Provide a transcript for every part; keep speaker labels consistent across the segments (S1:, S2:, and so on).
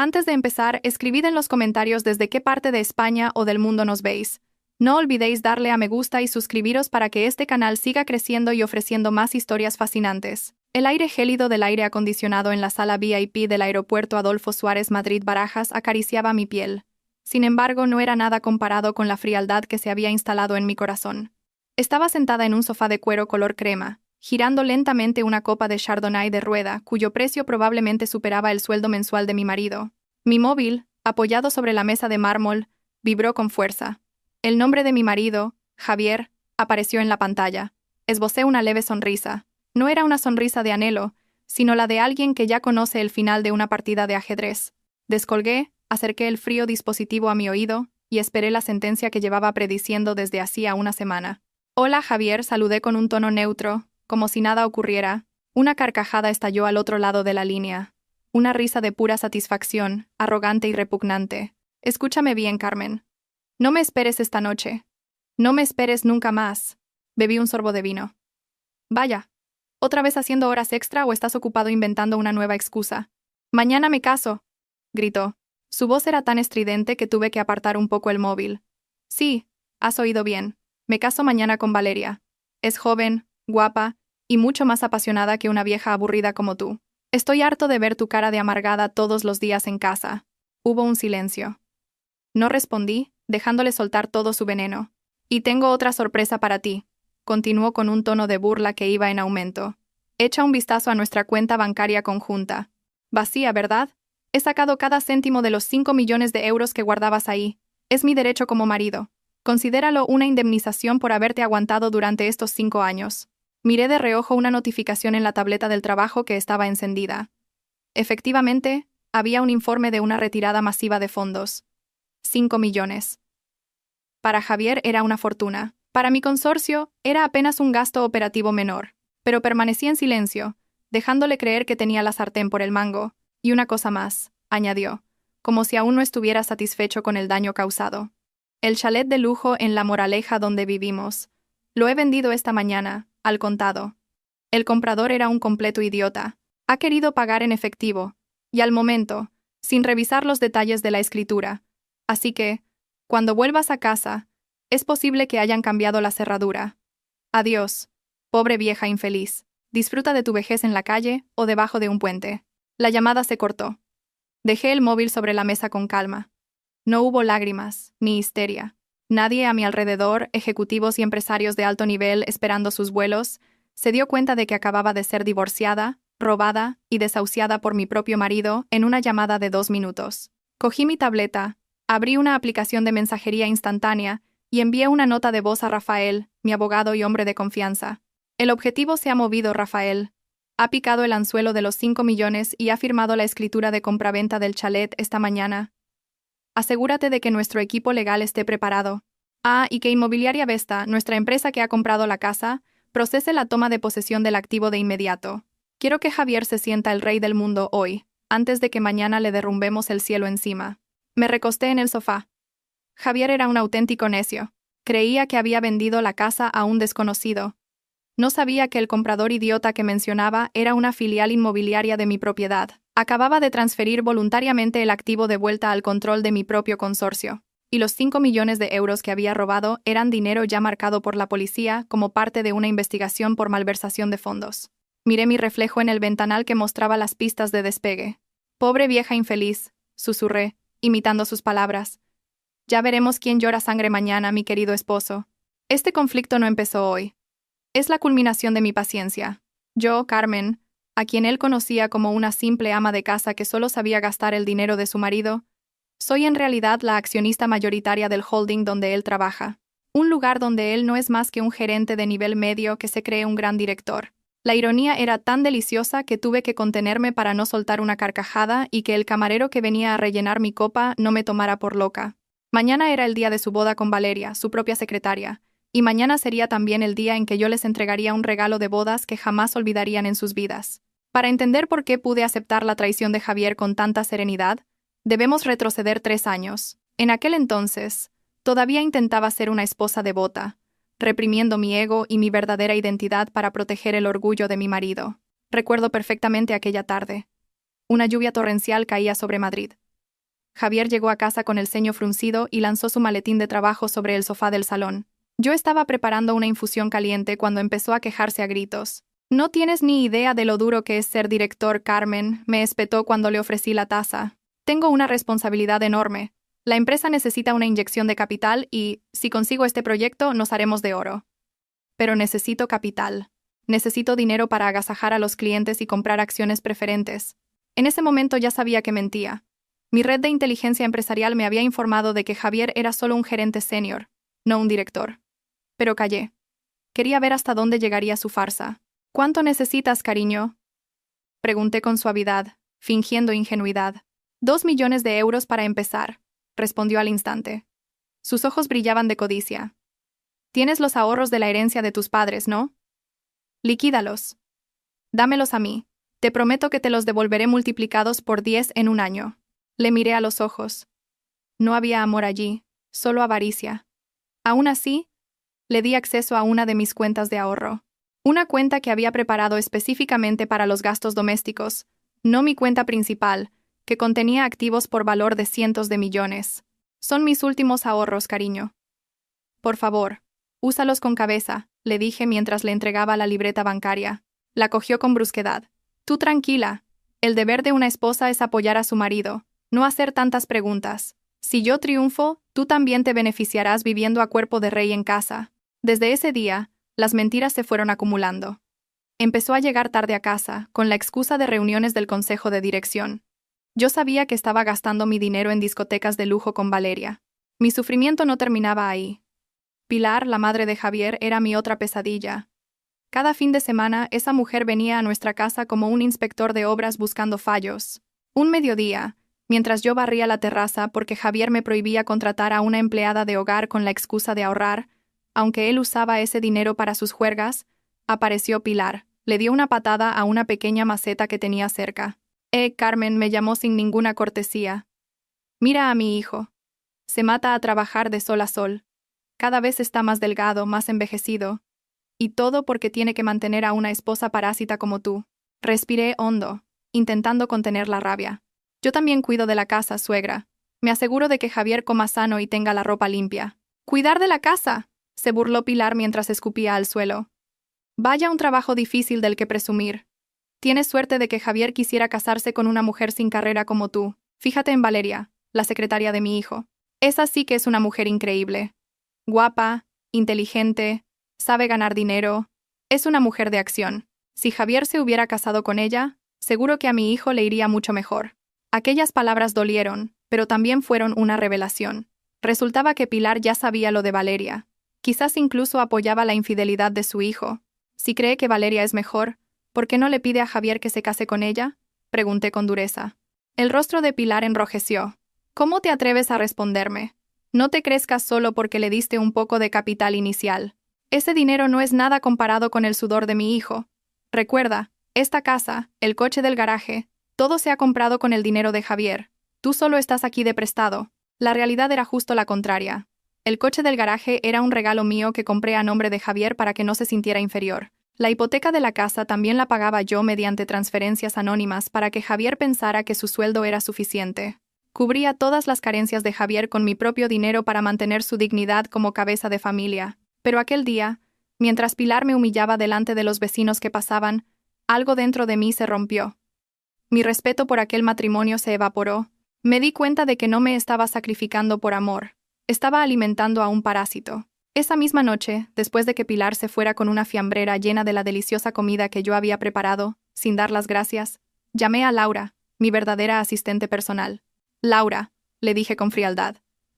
S1: Antes de empezar, escribid en los comentarios desde qué parte de España o del mundo nos veis. No olvidéis darle a me gusta y suscribiros para que este canal siga creciendo y ofreciendo más historias fascinantes. El aire gélido del aire acondicionado en la sala VIP del aeropuerto Adolfo Suárez Madrid-Barajas acariciaba mi piel. Sin embargo, no era nada comparado con la frialdad que se había instalado en mi corazón. Estaba sentada en un sofá de cuero color crema, girando lentamente una copa de Chardonnay de rueda, cuyo precio probablemente superaba el sueldo mensual de mi marido. Mi móvil, apoyado sobre la mesa de mármol, vibró con fuerza. El nombre de mi marido, Javier, apareció en la pantalla. Esbocé una leve sonrisa. No era una sonrisa de anhelo, sino la de alguien que ya conoce el final de una partida de ajedrez. Descolgué, acerqué el frío dispositivo a mi oído y esperé la sentencia que llevaba prediciendo desde hacía una semana. Hola, Javier, saludé con un tono neutro, como si nada ocurriera. Una carcajada estalló al otro lado de la línea. Una risa de pura satisfacción, arrogante y repugnante. Escúchame bien, Carmen. No me esperes esta noche. No me esperes nunca más. Bebí un sorbo de vino. Vaya. ¿Otra vez haciendo horas extra o estás ocupado inventando una nueva excusa? Mañana me caso, gritó. Su voz era tan estridente que tuve que apartar un poco el móvil. Sí, has oído bien. Me caso mañana con Valeria. Es joven, guapa y mucho más apasionada que una vieja aburrida como tú. Estoy harto de ver tu cara de amargada todos los días en casa. Hubo un silencio. No respondí, dejándole soltar todo su veneno. Y tengo otra sorpresa para ti, continuó con un tono de burla que iba en aumento. Echa un vistazo a nuestra cuenta bancaria conjunta. Vacía, ¿verdad? He sacado cada céntimo de los 5 millones de euros que guardabas ahí. Es mi derecho como marido. Considéralo una indemnización por haberte aguantado durante estos 5 años. Miré de reojo una notificación en la tableta del trabajo que estaba encendida. Efectivamente, había un informe de una retirada masiva de fondos. 5 millones. Para Javier era una fortuna. Para mi consorcio, era apenas un gasto operativo menor. Pero permanecí en silencio, dejándole creer que tenía la sartén por el mango. Y una cosa más, añadió, como si aún no estuviera satisfecho con el daño causado. El chalet de lujo en La Moraleja donde vivimos. Lo he vendido esta mañana, al contado. El comprador era un completo idiota. Ha querido pagar en efectivo, y al momento, sin revisar los detalles de la escritura. Así que, cuando vuelvas a casa, es posible que hayan cambiado la cerradura. Adiós, pobre vieja infeliz. Disfruta de tu vejez en la calle o debajo de un puente. La llamada se cortó. Dejé el móvil sobre la mesa con calma. No hubo lágrimas, ni histeria. Nadie a mi alrededor, ejecutivos y empresarios de alto nivel esperando sus vuelos, se dio cuenta de que acababa de ser divorciada, robada y desahuciada por mi propio marido en una llamada de 2 minutos. Cogí mi tableta, abrí una aplicación de mensajería instantánea y envié una nota de voz a Rafael, mi abogado y hombre de confianza. El objetivo se ha movido, Rafael. Ha picado el anzuelo de los 5 millones y ha firmado la escritura de compraventa del chalet esta mañana. Asegúrate de que nuestro equipo legal esté preparado. Ah, y que Inmobiliaria Vesta, nuestra empresa que ha comprado la casa, procese la toma de posesión del activo de inmediato. Quiero que Javier se sienta el rey del mundo hoy, antes de que mañana le derrumbemos el cielo encima. Me recosté en el sofá. Javier era un auténtico necio. Creía que había vendido la casa a un desconocido. No sabía que el comprador idiota que mencionaba era una filial inmobiliaria de mi propiedad. Acababa de transferir voluntariamente el activo de vuelta al control de mi propio consorcio. Y los 5 millones de euros que había robado eran dinero ya marcado por la policía como parte de una investigación por malversación de fondos. Miré mi reflejo en el ventanal que mostraba las pistas de despegue. Pobre vieja infeliz, susurré, imitando sus palabras. Ya veremos quién llora sangre mañana, mi querido esposo. Este conflicto no empezó hoy. Es la culminación de mi paciencia. Yo, Carmen, a quien él conocía como una simple ama de casa que solo sabía gastar el dinero de su marido, soy en realidad la accionista mayoritaria del holding donde él trabaja. Un lugar donde él no es más que un gerente de nivel medio que se cree un gran director. La ironía era tan deliciosa que tuve que contenerme para no soltar una carcajada y que el camarero que venía a rellenar mi copa no me tomara por loca. Mañana era el día de su boda con Valeria, su propia secretaria, y mañana sería también el día en que yo les entregaría un regalo de bodas que jamás olvidarían en sus vidas. Para entender por qué pude aceptar la traición de Javier con tanta serenidad, debemos retroceder 3 años. En aquel entonces, todavía intentaba ser una esposa devota, reprimiendo mi ego y mi verdadera identidad para proteger el orgullo de mi marido. Recuerdo perfectamente aquella tarde. Una lluvia torrencial caía sobre Madrid. Javier llegó a casa con el ceño fruncido y lanzó su maletín de trabajo sobre el sofá del salón. Yo estaba preparando una infusión caliente cuando empezó a quejarse a gritos. «No tienes ni idea de lo duro que es ser director, Carmen», me espetó cuando le ofrecí la taza. «Tengo una responsabilidad enorme. La empresa necesita una inyección de capital y, si consigo este proyecto, nos haremos de oro. Pero necesito capital. Necesito dinero para agasajar a los clientes y comprar acciones preferentes». En ese momento ya sabía que mentía. Mi red de inteligencia empresarial me había informado de que Javier era solo un gerente senior, no un director. Pero callé. Quería ver hasta dónde llegaría su farsa. «¿Cuánto necesitas, cariño?», pregunté con suavidad, fingiendo ingenuidad. «2 millones de euros para empezar», respondió al instante. Sus ojos brillaban de codicia. «Tienes los ahorros de la herencia de tus padres, ¿no? Liquídalos. Dámelos a mí. Te prometo que te los devolveré multiplicados por 10 en un año». Le miré a los ojos. No había amor allí, solo avaricia. Aún así, le di acceso a una de mis cuentas de ahorro. Una cuenta que había preparado específicamente para los gastos domésticos, no mi cuenta principal, que contenía activos por valor de cientos de millones. «Son mis últimos ahorros, cariño. Por favor, úsalos con cabeza», le dije mientras le entregaba la libreta bancaria. La cogió con brusquedad. «Tú tranquila. El deber de una esposa es apoyar a su marido, no hacer tantas preguntas. Si yo triunfo, tú también te beneficiarás viviendo a cuerpo de rey en casa». Desde ese día, las mentiras se fueron acumulando. Empezó a llegar tarde a casa, con la excusa de reuniones del consejo de dirección. Yo sabía que estaba gastando mi dinero en discotecas de lujo con Valeria. Mi sufrimiento no terminaba ahí. Pilar, la madre de Javier, era mi otra pesadilla. Cada fin de semana, esa mujer venía a nuestra casa como un inspector de obras buscando fallos. Un mediodía, mientras yo barría la terraza porque Javier me prohibía contratar a una empleada de hogar con la excusa de ahorrar, aunque él usaba ese dinero para sus juergas, apareció Pilar. Le dio una patada a una pequeña maceta que tenía cerca. Carmen», me llamó sin ninguna cortesía. «Mira a mi hijo. Se mata a trabajar de sol a sol. Cada vez está más delgado, más envejecido. Y todo porque tiene que mantener a una esposa parásita como tú». Respiré hondo, intentando contener la rabia. «Yo también cuido de la casa, suegra. Me aseguro de que Javier coma sano y tenga la ropa limpia». «¿Cuidar de la casa?», se burló Pilar mientras escupía al suelo. «Vaya un trabajo difícil del que presumir. Tienes suerte de que Javier quisiera casarse con una mujer sin carrera como tú. Fíjate en Valeria, la secretaria de mi hijo. Esa sí que es una mujer increíble. Guapa, inteligente, sabe ganar dinero. Es una mujer de acción. Si Javier se hubiera casado con ella, seguro que a mi hijo le iría mucho mejor». Aquellas palabras dolieron, pero también fueron una revelación. Resultaba que Pilar ya sabía lo de Valeria. Quizás incluso apoyaba la infidelidad de su hijo. Si cree que Valeria es mejor, ¿por qué no le pide a Javier que se case con ella?, pregunté con dureza. El rostro de Pilar enrojeció. «¿Cómo te atreves a responderme? No te crezcas solo porque le diste un poco de capital inicial. Ese dinero no es nada comparado con el sudor de mi hijo. Recuerda, esta casa, el coche del garaje, todo se ha comprado con el dinero de Javier. Tú solo estás aquí de prestado». La realidad era justo la contraria. El coche del garaje era un regalo mío que compré a nombre de Javier para que no se sintiera inferior. La hipoteca de la casa también la pagaba yo mediante transferencias anónimas para que Javier pensara que su sueldo era suficiente. Cubría todas las carencias de Javier con mi propio dinero para mantener su dignidad como cabeza de familia. Pero aquel día, mientras Pilar me humillaba delante de los vecinos que pasaban, algo dentro de mí se rompió. Mi respeto por aquel matrimonio se evaporó. Me di cuenta de que no me estaba sacrificando por amor. Estaba alimentando a un parásito. Esa misma noche, después de que Pilar se fuera con una fiambrera llena de la deliciosa comida que yo había preparado, sin dar las gracias, llamé a Laura, mi verdadera asistente personal. «Laura», le dije con frialdad,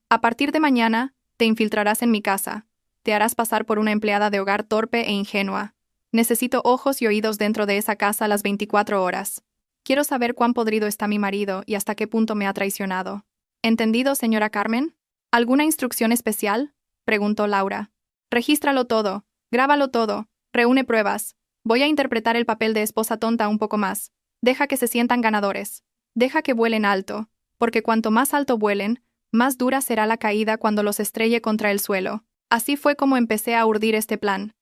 S1: «a partir de mañana, te infiltrarás en mi casa. Te harás pasar por una empleada de hogar torpe e ingenua. Necesito ojos y oídos dentro de esa casa las 24 horas. Quiero saber cuán podrido está mi marido y hasta qué punto me ha traicionado». «¿Entendido, señora Carmen? ¿Alguna instrucción especial?», preguntó Laura. «Regístralo todo, grábalo todo, reúne pruebas. Voy a interpretar el papel de esposa tonta un poco más. Deja que se sientan ganadores. Deja que vuelen alto, porque cuanto más alto vuelen, más dura será la caída cuando los estrelle contra el suelo». Así fue como empecé a urdir este plan.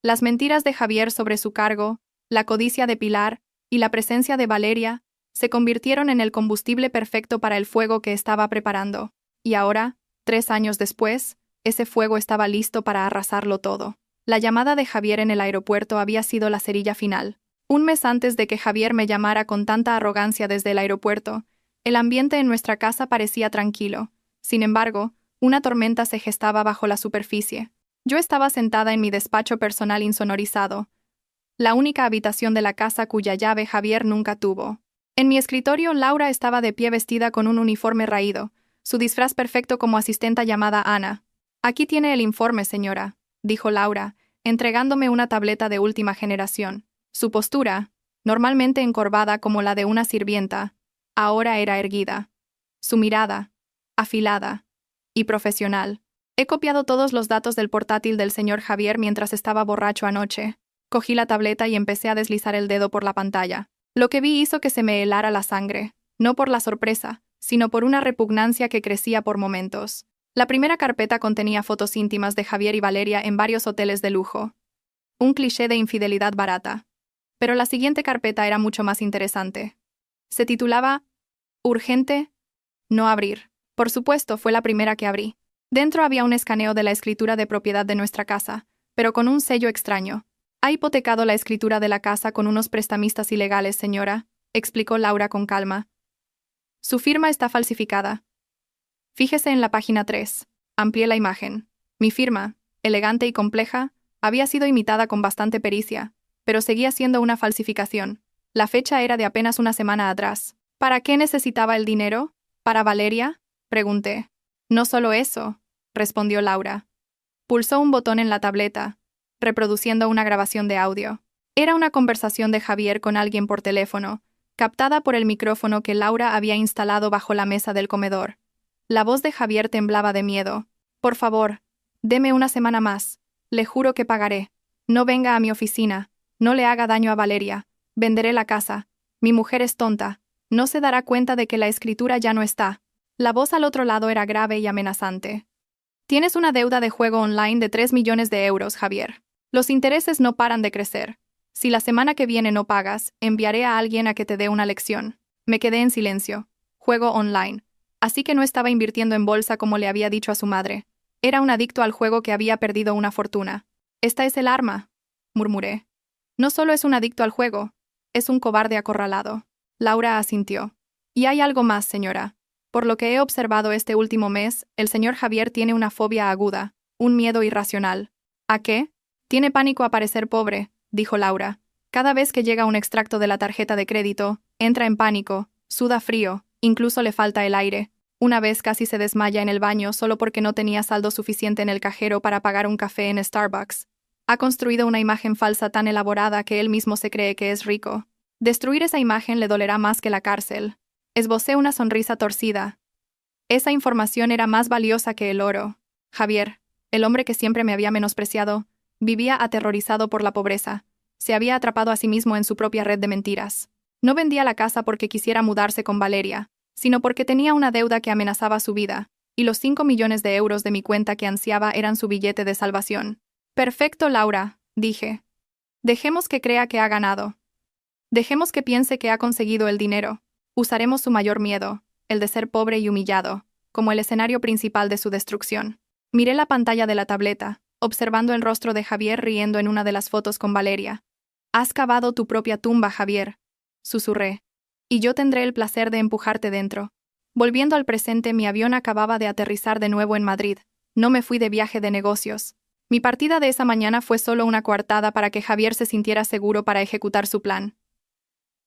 S1: Las mentiras de Javier sobre su cargo, la codicia de Pilar y la presencia de Valeria Se convirtieron en el combustible perfecto para el fuego que estaba preparando. Y ahora, 3 años después, ese fuego estaba listo para arrasarlo todo. La llamada de Javier en el aeropuerto había sido la cerilla final. Un mes antes de que Javier me llamara con tanta arrogancia desde el aeropuerto, el ambiente en nuestra casa parecía tranquilo. Sin embargo, una tormenta se gestaba bajo la superficie. Yo estaba sentada en mi despacho personal insonorizado, la única habitación de la casa cuya llave Javier nunca tuvo. En mi escritorio, Laura estaba de pie vestida con un uniforme raído, su disfraz perfecto como asistenta llamada Ana. «Aquí tiene el informe, señora», dijo Laura, entregándome una tableta de última generación. Su postura, normalmente encorvada como la de una sirvienta, ahora era erguida. Su mirada, afilada y profesional. He copiado todos los datos del portátil del señor Javier mientras estaba borracho anoche. Cogí la tableta y empecé a deslizar el dedo por la pantalla. Lo que vi hizo que se me helara la sangre, no por la sorpresa, sino por una repugnancia que crecía por momentos. La primera carpeta contenía fotos íntimas de Javier y Valeria en varios hoteles de lujo. Un cliché de infidelidad barata. Pero la siguiente carpeta era mucho más interesante. Se titulaba «Urgente, no abrir». Por supuesto, fue la primera que abrí. Dentro había un escaneo de la escritura de propiedad de nuestra casa, pero con un sello extraño. «Ha hipotecado la escritura de la casa con unos prestamistas ilegales, señora», explicó Laura con calma. «Su firma está falsificada. Fíjese en la página 3. Amplié la imagen. Mi firma, elegante y compleja, había sido imitada con bastante pericia, pero seguía siendo una falsificación. La fecha era de apenas una semana atrás. ¿Para qué necesitaba el dinero? ¿Para Valeria?», pregunté. «No solo eso», respondió Laura. Pulsó un botón en la tableta, reproduciendo una grabación de audio. Era una conversación de Javier con alguien por teléfono, captada por el micrófono que Laura había instalado bajo la mesa del comedor. La voz de Javier temblaba de miedo. «Por favor, deme una semana más. Le juro que pagaré. No venga a mi oficina. No le haga daño a Valeria. Venderé la casa. Mi mujer es tonta. No se dará cuenta de que la escritura ya no está». La voz al otro lado era grave y amenazante. «Tienes una deuda de juego online de 3 millones de euros, Javier. Los intereses no paran de crecer. Si la semana que viene no pagas, enviaré a alguien a que te dé una lección». Me quedé en silencio. Juego online. Así que no estaba invirtiendo en bolsa como le había dicho a su madre. Era un adicto al juego que había perdido una fortuna. «Esta es el arma», murmuré. «No solo es un adicto al juego, es un cobarde acorralado». Laura asintió. «Y hay algo más, señora. Por lo que he observado este último mes, el señor Javier tiene una fobia aguda, un miedo irracional». «¿A qué?» «Tiene pánico a parecer pobre», dijo Laura. «Cada vez que llega un extracto de la tarjeta de crédito, entra en pánico, suda frío, incluso le falta el aire. Una vez casi se desmaya en el baño solo porque no tenía saldo suficiente en el cajero para pagar un café en Starbucks. Ha construido una imagen falsa tan elaborada que él mismo se cree que es rico. Destruir esa imagen le dolerá más que la cárcel». Esbocé una sonrisa torcida. Esa información era más valiosa que el oro. Javier, el hombre que siempre me había menospreciado, vivía aterrorizado por la pobreza. Se había atrapado a sí mismo en su propia red de mentiras. No vendía la casa porque quisiera mudarse con Valeria, sino porque tenía una deuda que amenazaba su vida, y los 5 millones de euros de mi cuenta que ansiaba eran su billete de salvación. «Perfecto, Laura», dije. «Dejemos que crea que ha ganado. Dejemos que piense que ha conseguido el dinero. Usaremos su mayor miedo, el de ser pobre y humillado, como el escenario principal de su destrucción». Miré la pantalla de la tableta, observando el rostro de Javier riendo en una de las fotos con Valeria. «Has cavado tu propia tumba, Javier», susurré. «Y yo tendré el placer de empujarte dentro». Volviendo al presente, mi avión acababa de aterrizar de nuevo en Madrid. No me fui de viaje de negocios. Mi partida de esa mañana fue solo una coartada para que Javier se sintiera seguro para ejecutar su plan.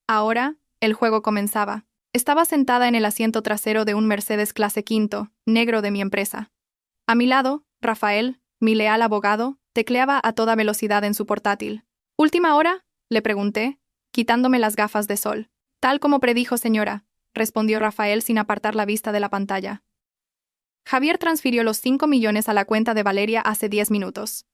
S1: Ahora, el juego comenzaba. Estaba sentada en el asiento trasero de un Mercedes clase quinto, negro de mi empresa. A mi lado, Rafael, mi leal abogado, tecleaba a toda velocidad en su portátil. «¿Última hora?», le pregunté, quitándome las gafas de sol. «Tal como predijo, señora», respondió Rafael sin apartar la vista de la pantalla. Javier transfirió los 5 millones a la cuenta de Valeria hace 10 minutos.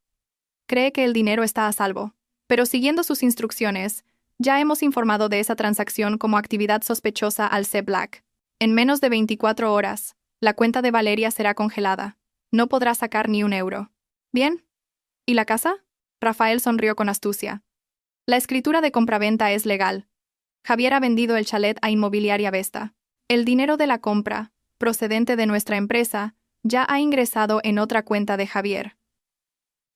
S1: Cree que el dinero está a salvo, pero siguiendo sus instrucciones, ya hemos informado de esa transacción como actividad sospechosa al C-Black. En menos de 24 horas, la cuenta de Valeria será congelada. No podrá sacar ni un euro. ¿Bien? ¿Y la casa?, Rafael sonrió con astucia. «La escritura de compraventa es legal. Javier ha vendido el chalet a Inmobiliaria Vesta. El dinero de la compra, procedente de nuestra empresa, ya ha ingresado en otra cuenta de Javier.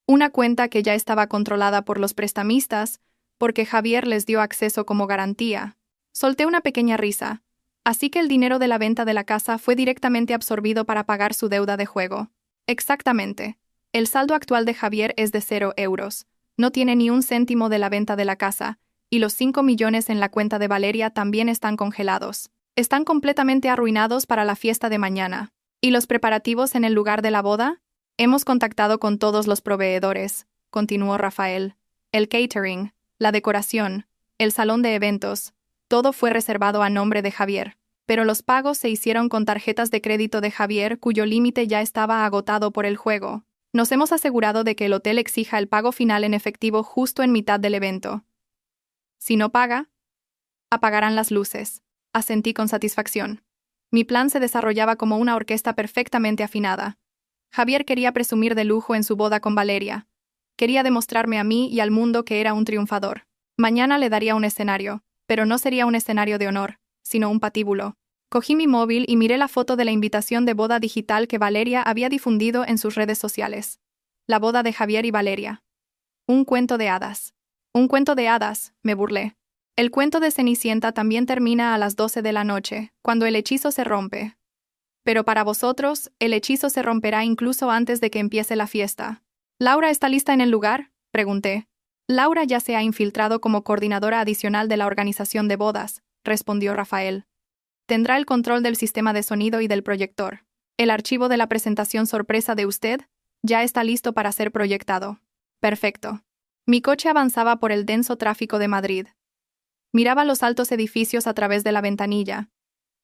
S1: Una cuenta que ya estaba controlada por los prestamistas, porque Javier les dio acceso como garantía. Solté una pequeña risa. Así que el dinero de la venta de la casa fue directamente absorbido para pagar su deuda de juego. Exactamente. El saldo actual de Javier es de 0 euros. No tiene ni un céntimo de la venta de la casa, y los 5 millones en la cuenta de Valeria también están congelados. Están completamente arruinados para la fiesta de mañana. ¿Y los preparativos en el lugar de la boda? Hemos contactado con todos los proveedores, continuó Rafael. El catering, la decoración, el salón de eventos, todo fue reservado a nombre de Javier. Pero los pagos se hicieron con tarjetas de crédito de Javier, cuyo límite ya estaba agotado por el juego. Nos hemos asegurado de que el hotel exija el pago final en efectivo justo en mitad del evento. Si no paga, apagarán las luces. Asentí con satisfacción. Mi plan se desarrollaba como una orquesta perfectamente afinada. Javier quería presumir de lujo en su boda con Valeria. Quería demostrarme a mí y al mundo que era un triunfador. Mañana le daría un escenario, pero no sería un escenario de honor, sino un patíbulo. Cogí mi móvil y miré la foto de la invitación de boda digital que Valeria había difundido en sus redes sociales. La boda de Javier y Valeria. Un cuento de hadas. Un cuento de hadas, me burlé. El cuento de Cenicienta también termina a las 12 de la noche, cuando el hechizo se rompe. Pero para vosotros, el hechizo se romperá incluso antes de que empiece la fiesta. ¿Laura está lista en el lugar?, pregunté. Laura ya se ha infiltrado como coordinadora adicional de la organización de bodas, respondió Rafael. Tendrá el control del sistema de sonido y del proyector. El archivo de la presentación sorpresa de usted ya está listo para ser proyectado. Perfecto. Mi coche avanzaba por el denso tráfico de Madrid. Miraba los altos edificios a través de la ventanilla.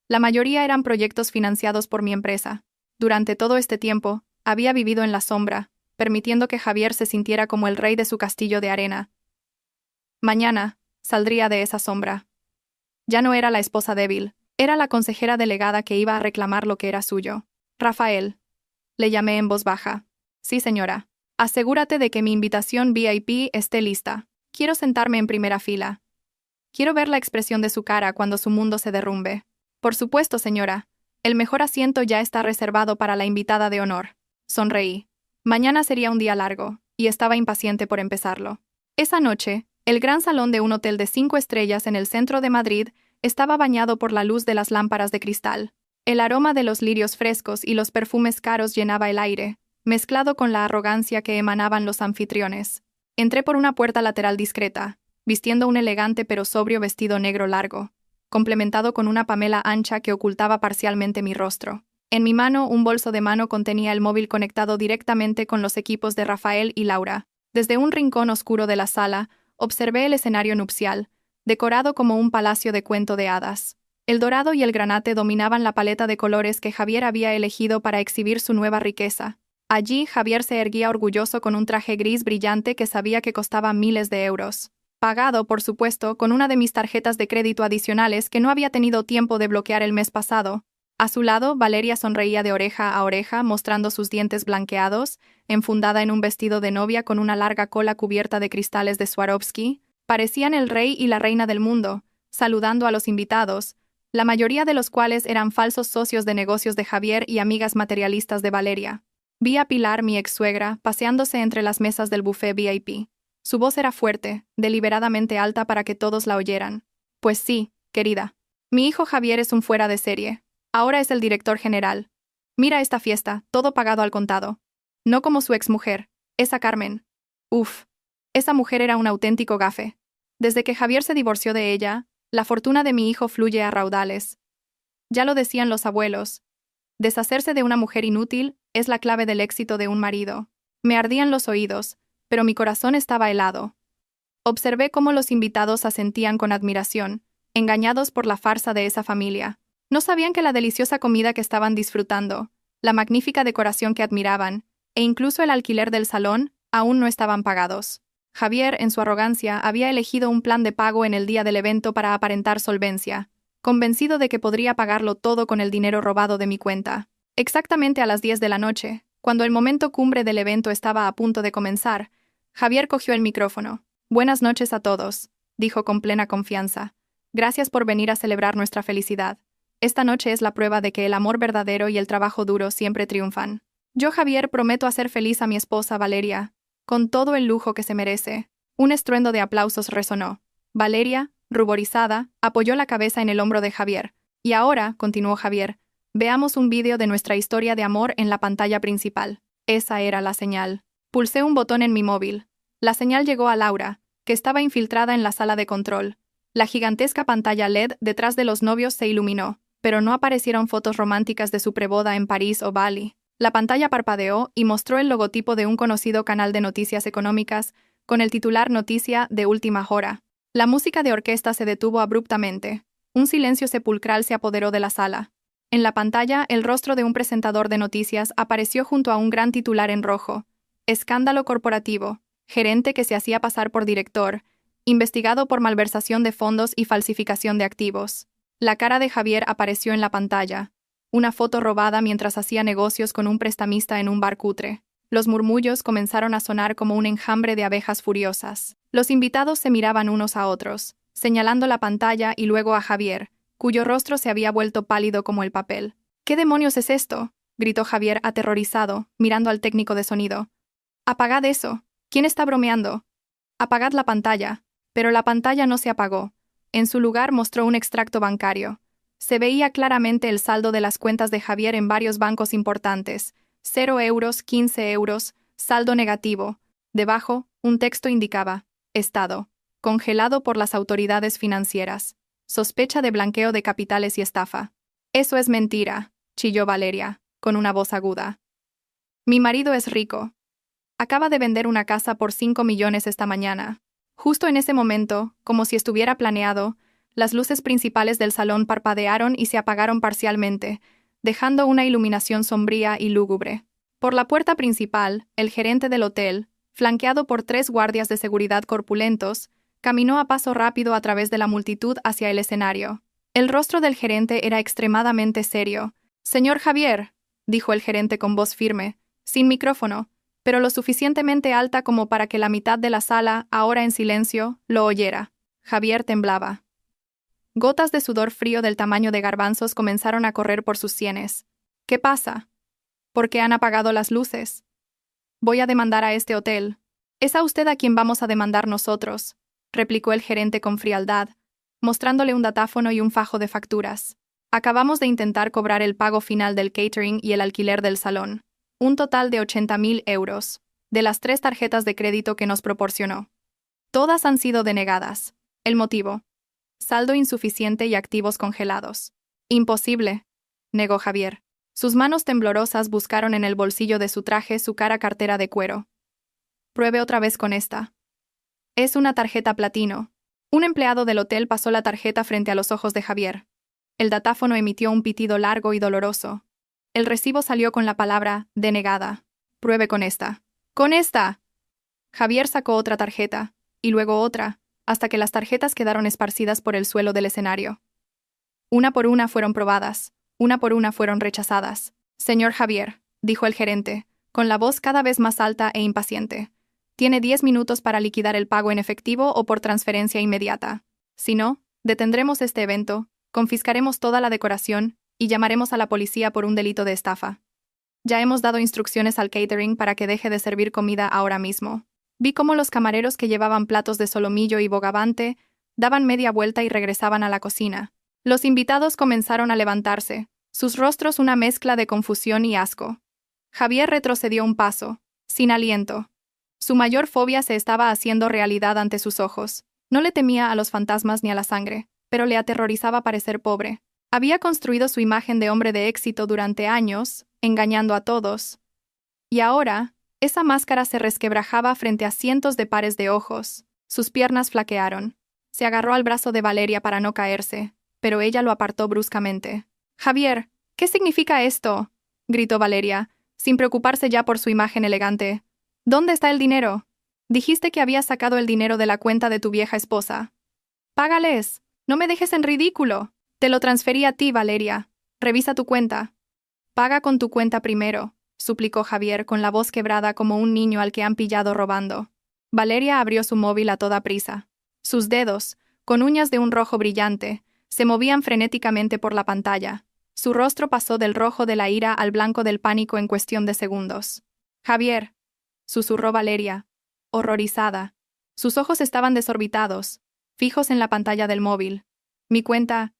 S1: La mayoría eran proyectos financiados por mi empresa. Durante todo este tiempo, había vivido en la sombra, permitiendo que Javier se sintiera como el rey de su castillo de arena. Mañana, saldría de esa sombra. Ya no era la esposa débil, era la consejera delegada que iba a reclamar lo que era suyo. Rafael. Le llamé en voz baja. Sí, señora. Asegúrate de que mi invitación VIP esté lista. Quiero sentarme en primera fila. Quiero ver la expresión de su cara cuando su mundo se derrumbe. Por supuesto, señora. El mejor asiento ya está reservado para la invitada de honor. Sonreí. Mañana sería un día largo, y estaba impaciente por empezarlo. Esa noche, el gran salón de un hotel de 5 estrellas en el centro de Madrid estaba bañado por la luz de las lámparas de cristal. El aroma de los lirios frescos y los perfumes caros llenaba el aire, mezclado con la arrogancia que emanaban los anfitriones. Entré por una puerta lateral discreta, vistiendo un elegante pero sobrio vestido negro largo, complementado con una pamela ancha que ocultaba parcialmente mi rostro. En mi mano, un bolso de mano contenía el móvil conectado directamente con los equipos de Rafael y Laura. Desde un rincón oscuro de la sala, observé el escenario nupcial, decorado como un palacio de cuento de hadas. El dorado y el granate dominaban la paleta de colores que Javier había elegido para exhibir su nueva riqueza. Allí, Javier se erguía orgulloso con un traje gris brillante que sabía que costaba miles de euros. Pagado, por supuesto, con una de mis tarjetas de crédito adicionales que no había tenido tiempo de bloquear el mes pasado. A su lado, Valeria sonreía de oreja a oreja, mostrando sus dientes blanqueados, enfundada en un vestido de novia con una larga cola cubierta de cristales de Swarovski. Parecían el rey y la reina del mundo, saludando a los invitados, la mayoría de los cuales eran falsos socios de negocios de Javier y amigas materialistas de Valeria. Vi a Pilar, mi ex-suegra, paseándose entre las mesas del buffet VIP. Su voz era fuerte, deliberadamente alta para que todos la oyeran. Pues sí, querida. Mi hijo Javier es un fuera de serie. Ahora es el director general. Mira esta fiesta, todo pagado al contado. No como su exmujer, esa Carmen. Uf. Esa mujer era un auténtico gafe. Desde que Javier se divorció de ella, la fortuna de mi hijo fluye a raudales. Ya lo decían los abuelos. Deshacerse de una mujer inútil es la clave del éxito de un marido. Me ardían los oídos, pero mi corazón estaba helado. Observé cómo los invitados asentían con admiración, engañados por la farsa de esa familia. No sabían que la deliciosa comida que estaban disfrutando, la magnífica decoración que admiraban, e incluso el alquiler del salón, aún no estaban pagados. Javier, en su arrogancia, había elegido un plan de pago en el día del evento para aparentar solvencia, convencido de que podría pagarlo todo con el dinero robado de mi cuenta. Exactamente a las 10 de la noche, cuando el momento cumbre del evento estaba a punto de comenzar, Javier cogió el micrófono. «Buenas noches a todos», dijo con plena confianza. Gracias por venir a celebrar nuestra felicidad. Esta noche es la prueba de que el amor verdadero y el trabajo duro siempre triunfan. Yo, Javier, prometo hacer feliz a mi esposa, Valeria, con todo el lujo que se merece. Un estruendo de aplausos resonó. Valeria, ruborizada, apoyó la cabeza en el hombro de Javier. Y ahora, continuó Javier, veamos un vídeo de nuestra historia de amor en la pantalla principal. Esa era la señal. Pulsé un botón en mi móvil. La señal llegó a Laura, que estaba infiltrada en la sala de control. La gigantesca pantalla LED detrás de los novios se iluminó, pero no aparecieron fotos románticas de su preboda en París o Bali. La pantalla parpadeó y mostró el logotipo de un conocido canal de noticias económicas, con el titular Noticia de última hora. La música de orquesta se detuvo abruptamente. Un silencio sepulcral se apoderó de la sala. En la pantalla, el rostro de un presentador de noticias apareció junto a un gran titular en rojo. Escándalo corporativo. Gerente que se hacía pasar por director. Investigado por malversación de fondos y falsificación de activos. La cara de Javier apareció en la pantalla. Una foto robada mientras hacía negocios con un prestamista en un bar cutre. Los murmullos comenzaron a sonar como un enjambre de abejas furiosas. Los invitados se miraban unos a otros, señalando la pantalla y luego a Javier, cuyo rostro se había vuelto pálido como el papel. ¿Qué demonios es esto?, gritó Javier aterrorizado, mirando al técnico de sonido. «Apagad eso. ¿Quién está bromeando? Apagad la pantalla». Pero la pantalla no se apagó. En su lugar mostró un extracto bancario. Se veía claramente el saldo de las cuentas de Javier en varios bancos importantes. 0 euros, 15 euros, saldo negativo. Debajo, un texto indicaba: Estado. Congelado por las autoridades financieras. Sospecha de blanqueo de capitales y estafa. «Eso es mentira», chilló Valeria, con una voz aguda. «Mi marido es rico. Acaba de vender una casa por 5 millones esta mañana». Justo en ese momento, como si estuviera planeado, las luces principales del salón parpadearon y se apagaron parcialmente, dejando una iluminación sombría y lúgubre. Por la puerta principal, el gerente del hotel, flanqueado por 3 guardias de seguridad corpulentos, caminó a paso rápido a través de la multitud hacia el escenario. El rostro del gerente era extremadamente serio. «Señor Javier», dijo el gerente con voz firme, sin micrófono, pero lo suficientemente alta como para que la mitad de la sala, ahora en silencio, lo oyera. Javier temblaba. Gotas de sudor frío del tamaño de garbanzos comenzaron a correr por sus sienes. «¿Qué pasa? ¿Por qué han apagado las luces? Voy a demandar a este hotel». «Es a usted a quien vamos a demandar nosotros», replicó el gerente con frialdad, mostrándole un datáfono y un fajo de facturas. «Acabamos de intentar cobrar el pago final del catering y el alquiler del salón. Un total de 80.000 euros, de las 3 tarjetas de crédito que nos proporcionó. Todas han sido denegadas. El motivo: saldo insuficiente y activos congelados». «Imposible», negó Javier. Sus manos temblorosas buscaron en el bolsillo de su traje su cara cartera de cuero. «Pruebe otra vez con esta. Es una tarjeta platino». Un empleado del hotel pasó la tarjeta frente a los ojos de Javier. El datáfono emitió un pitido largo y doloroso. El recibo salió con la palabra «denegada». «Pruebe con esta». «¡Con esta!». Javier sacó otra tarjeta, y luego otra, hasta que las tarjetas quedaron esparcidas por el suelo del escenario. Una por una fueron probadas, una por una fueron rechazadas. «Señor Javier», dijo el gerente, con la voz cada vez más alta e impaciente, «tiene 10 minutos para liquidar el pago en efectivo o por transferencia inmediata. Si no, detendremos este evento, confiscaremos toda la decoración y llamaremos a la policía por un delito de estafa. Ya hemos dado instrucciones al catering para que deje de servir comida ahora mismo». Vi cómo los camareros que llevaban platos de solomillo y bogavante daban media vuelta y regresaban a la cocina. Los invitados comenzaron a levantarse, sus rostros una mezcla de confusión y asco. Javier retrocedió un paso, sin aliento. Su mayor fobia se estaba haciendo realidad ante sus ojos. No le temía a los fantasmas ni a la sangre, pero le aterrorizaba parecer pobre. Había construido su imagen de hombre de éxito durante años, engañando a todos. Y ahora, esa máscara se resquebrajaba frente a cientos de pares de ojos. Sus piernas flaquearon. Se agarró al brazo de Valeria para no caerse, pero ella lo apartó bruscamente. «Javier, ¿qué significa esto?», gritó Valeria, sin preocuparse ya por su imagen elegante. «¿Dónde está el dinero? Dijiste que habías sacado el dinero de la cuenta de tu vieja esposa. Págales. No me dejes en ridículo. Te lo transferí a ti, Valeria. Revisa tu cuenta». «Paga con tu cuenta primero», suplicó Javier con la voz quebrada como un niño al que han pillado robando. Valeria abrió su móvil a toda prisa. Sus dedos, con uñas de un rojo brillante, se movían frenéticamente por la pantalla. Su rostro pasó del rojo de la ira al blanco del pánico en cuestión de segundos. «Javier», susurró Valeria, horrorizada. Sus ojos estaban desorbitados, fijos en la pantalla del móvil. Mi cuenta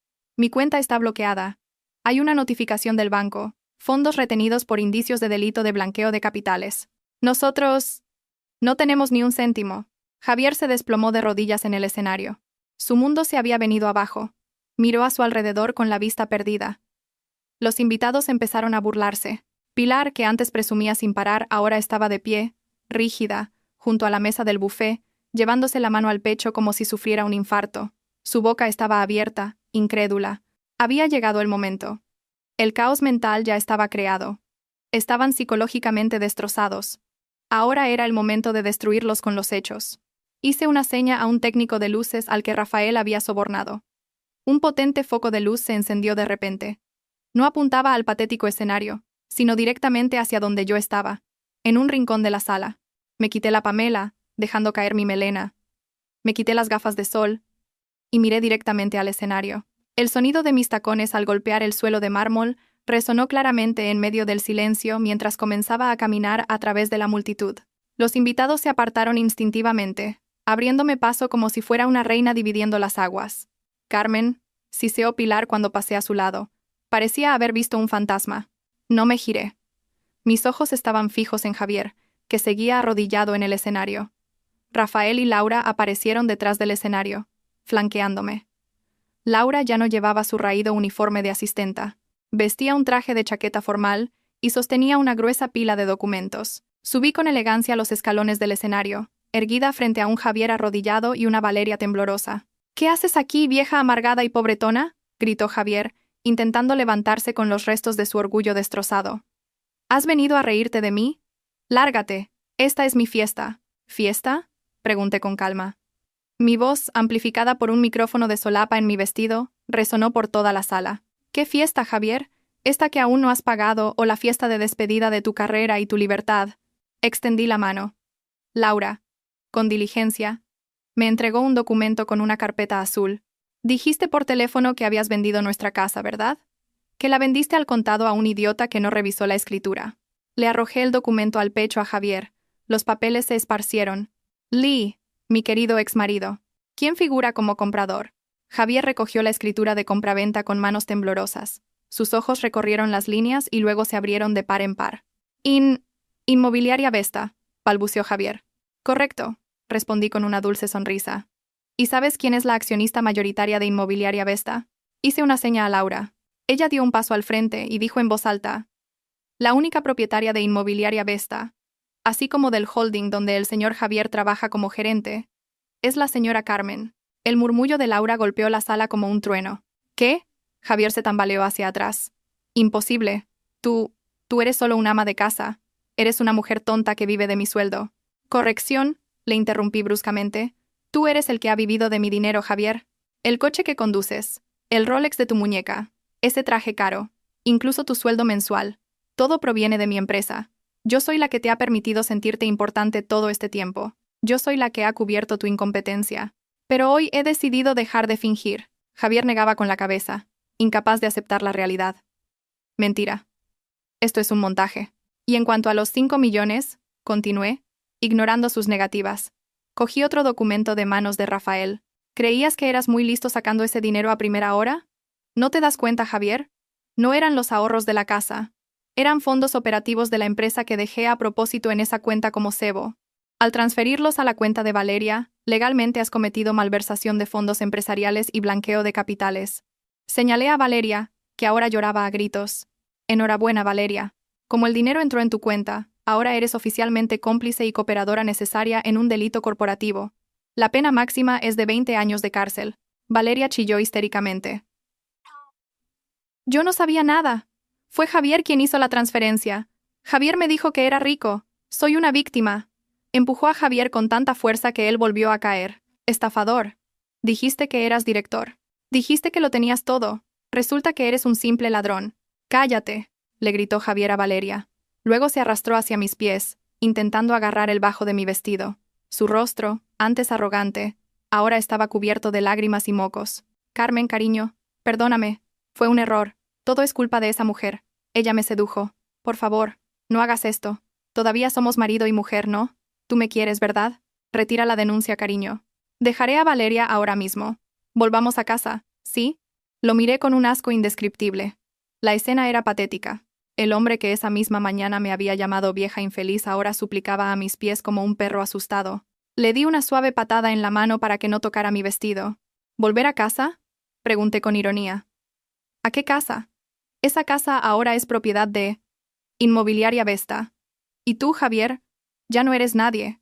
S1: está bloqueada. Hay una notificación del banco. Fondos retenidos por indicios de delito de blanqueo de capitales. Nosotros no tenemos ni un céntimo». Javier se desplomó de rodillas en el escenario. Su mundo se había venido abajo. Miró a su alrededor con la vista perdida. Los invitados empezaron a burlarse. Pilar, que antes presumía sin parar, ahora estaba de pie, rígida, junto a la mesa del buffet, llevándose la mano al pecho como si sufriera un infarto. Su boca estaba abierta, incrédula. Había llegado el momento. El caos mental ya estaba creado. Estaban psicológicamente destrozados. Ahora era el momento de destruirlos con los hechos. Hice una seña a un técnico de luces al que Rafael había sobornado. Un potente foco de luz se encendió de repente. No apuntaba al patético escenario, sino directamente hacia donde yo estaba, en un rincón de la sala. Me quité la pamela, dejando caer mi melena. Me quité las gafas de sol y miré directamente al escenario. El sonido de mis tacones al golpear el suelo de mármol resonó claramente en medio del silencio mientras comenzaba a caminar a través de la multitud. Los invitados se apartaron instintivamente, abriéndome paso como si fuera una reina dividiendo las aguas. Carmen, siseó Pilar cuando pasé a su lado. Parecía haber visto un fantasma. No me giré. Mis ojos estaban fijos en Javier, que seguía arrodillado en el escenario. Rafael y Laura aparecieron detrás del escenario, flanqueándome. Laura ya no llevaba su raído uniforme de asistenta. Vestía un traje de chaqueta formal y sostenía una gruesa pila de documentos. Subí con elegancia los escalones del escenario, erguida frente a un Javier arrodillado y una Valeria temblorosa. «¿Qué haces aquí, vieja amargada y pobretona?», gritó Javier, intentando levantarse con los restos de su orgullo destrozado. «¿Has venido a reírte de mí? Lárgate, esta es mi fiesta». «¿Fiesta?», pregunté con calma. Mi voz, amplificada por un micrófono de solapa en mi vestido, resonó por toda la sala. «¿Qué fiesta, Javier? ¿Esta que aún no has pagado o la fiesta de despedida de tu carrera y tu libertad?» Extendí la mano. Laura, con diligencia, me entregó un documento con una carpeta azul. «Dijiste por teléfono que habías vendido nuestra casa, ¿verdad? Que la vendiste al contado a un idiota que no revisó la escritura». Le arrojé el documento al pecho a Javier. Los papeles se esparcieron. «Lee, mi querido exmarido. ¿Quién figura como comprador?» Javier recogió la escritura de compraventa con manos temblorosas. Sus ojos recorrieron las líneas y luego se abrieron de par en par. Inmobiliaria Vesta», balbuceó Javier. «Correcto», respondí con una dulce sonrisa. «¿Y sabes quién es la accionista mayoritaria de Inmobiliaria Vesta?» Hice una seña a Laura. Ella dio un paso al frente y dijo en voz alta: «La única propietaria de Inmobiliaria Vesta, así como del holding donde el señor Javier trabaja como gerente, es la señora Carmen». El murmullo de Laura golpeó la sala como un trueno. «¿Qué?», Javier se tambaleó hacia atrás. «Imposible. Tú eres solo un ama de casa. Eres una mujer tonta que vive de mi sueldo». «Corrección», le interrumpí bruscamente. «Tú eres el que ha vivido de mi dinero, Javier. El coche que conduces, el Rolex de tu muñeca, ese traje caro, incluso tu sueldo mensual, todo proviene de mi empresa. Yo soy la que te ha permitido sentirte importante todo este tiempo. Yo soy la que ha cubierto tu incompetencia. Pero hoy he decidido dejar de fingir». Javier negaba con la cabeza, incapaz de aceptar la realidad. «Mentira. Esto es un montaje. Y en cuanto a los 5 millones, continué, ignorando sus negativas. Cogí otro documento de manos de Rafael. ¿Creías que eras muy listo sacando ese dinero a primera hora? ¿No te das cuenta, Javier? No eran los ahorros de la casa. Eran fondos operativos de la empresa que dejé a propósito en esa cuenta como cebo. Al transferirlos a la cuenta de Valeria, legalmente has cometido malversación de fondos empresariales y blanqueo de capitales». Señalé a Valeria, que ahora lloraba a gritos. «Enhorabuena, Valeria. Como el dinero entró en tu cuenta, ahora eres oficialmente cómplice y cooperadora necesaria en un delito corporativo. La pena máxima es de 20 años de cárcel». Valeria chilló histéricamente. «Yo no sabía nada. Fue Javier quien hizo la transferencia. Javier me dijo que era rico. Soy una víctima». Empujó a Javier con tanta fuerza que él volvió a caer. «Estafador. Dijiste que eras director. Dijiste que lo tenías todo. Resulta que eres un simple ladrón». «Cállate», le gritó Javier a Valeria. Luego se arrastró hacia mis pies, intentando agarrar el bajo de mi vestido. Su rostro, antes arrogante, Ahora estaba cubierto de lágrimas y mocos. Carmen, cariño, perdóname. Fue un error. Todo es culpa de esa mujer. Ella me sedujo. Por favor, no hagas esto. Todavía somos marido y mujer, ¿no? Tú me quieres, ¿verdad? Retira la denuncia, cariño. Dejaré a Valeria ahora mismo. Volvamos a casa, ¿sí? Lo miré con un asco indescriptible. La escena era patética. El hombre que esa misma mañana me había llamado vieja infeliz ahora suplicaba a mis pies como un perro asustado. Le di una suave patada en la mano para que no tocara mi vestido. ¿Volver a casa? Pregunté con ironía. ¿A qué casa? Esa casa ahora es propiedad de Inmobiliaria Vesta. Y tú, Javier, ya no eres nadie.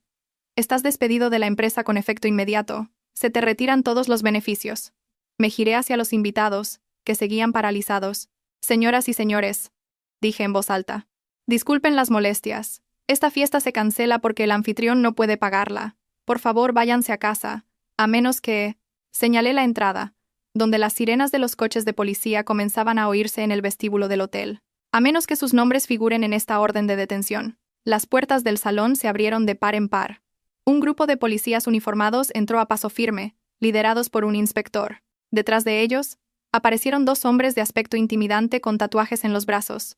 S1: Estás despedido de la empresa con efecto inmediato. Se te retiran todos los beneficios. Me giré hacia los invitados, que seguían paralizados. Señoras y señores, dije en voz alta. Disculpen las molestias. Esta fiesta se cancela porque el anfitrión no puede pagarla. Por favor, váyanse a casa, a menos que... Señalé la entrada, donde las sirenas de los coches de policía comenzaban a oírse en el vestíbulo del hotel. A menos que sus nombres figuren en esta orden de detención. Las puertas del salón se abrieron de par en par. Un grupo de policías uniformados entró a paso firme, liderados por un inspector. Detrás de ellos, aparecieron dos hombres de aspecto intimidante con tatuajes en los brazos.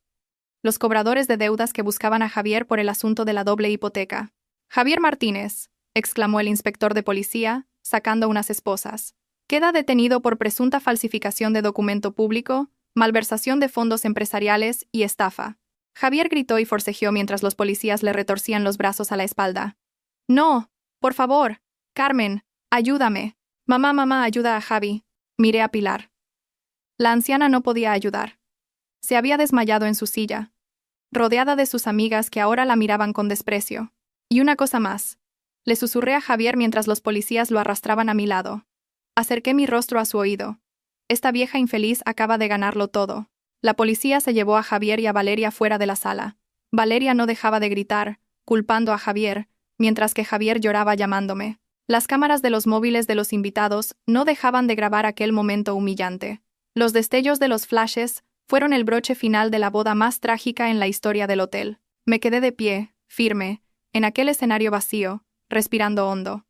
S1: Los cobradores de deudas que buscaban a Javier por el asunto de la doble hipoteca. «Javier Martínez», exclamó el inspector de policía, sacando unas esposas. «Queda detenido por presunta falsificación de documento público, malversación de fondos empresariales y estafa». Javier gritó y forcejeó mientras los policías le retorcían los brazos a la espalda. «No, por favor, Carmen, ayúdame. Mamá, ayuda a Javi». Miré a Pilar. La anciana no podía ayudar. Se había desmayado en su silla, rodeada de sus amigas que ahora la miraban con desprecio. Y una cosa más. Le susurré a Javier mientras los policías lo arrastraban a mi lado. Acerqué mi rostro a su oído. Esta vieja infeliz acaba de ganarlo todo. La policía se llevó a Javier y a Valeria fuera de la sala. Valeria no dejaba de gritar, culpando a Javier, mientras que Javier lloraba llamándome. Las cámaras de los móviles de los invitados no dejaban de grabar aquel momento humillante. Los destellos de los flashes fueron el broche final de la boda más trágica en la historia del hotel. Me quedé de pie, firme, en aquel escenario vacío, respirando hondo.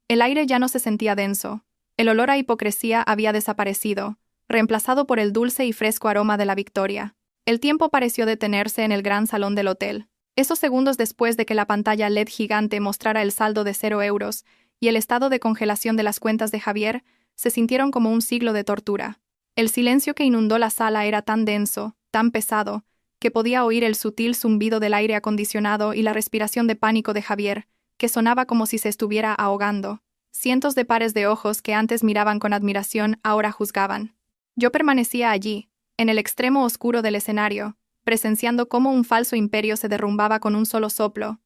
S1: El aire ya no se sentía denso. El olor a hipocresía había desaparecido, reemplazado por el dulce y fresco aroma de la victoria. El tiempo pareció detenerse en el gran salón del hotel. Esos segundos después de que la pantalla LED gigante mostrara el saldo de 0 euros y el estado de congelación de las cuentas de Javier, se sintieron como un siglo de tortura. El silencio que inundó la sala era tan denso, tan pesado, que podía oír el sutil zumbido del aire acondicionado y la respiración de pánico de Javier, que sonaba como si se estuviera ahogando. Cientos de pares de ojos que antes miraban con admiración ahora juzgaban. Yo permanecía allí, en el extremo oscuro del escenario, presenciando cómo un falso imperio se derrumbaba con un solo soplo.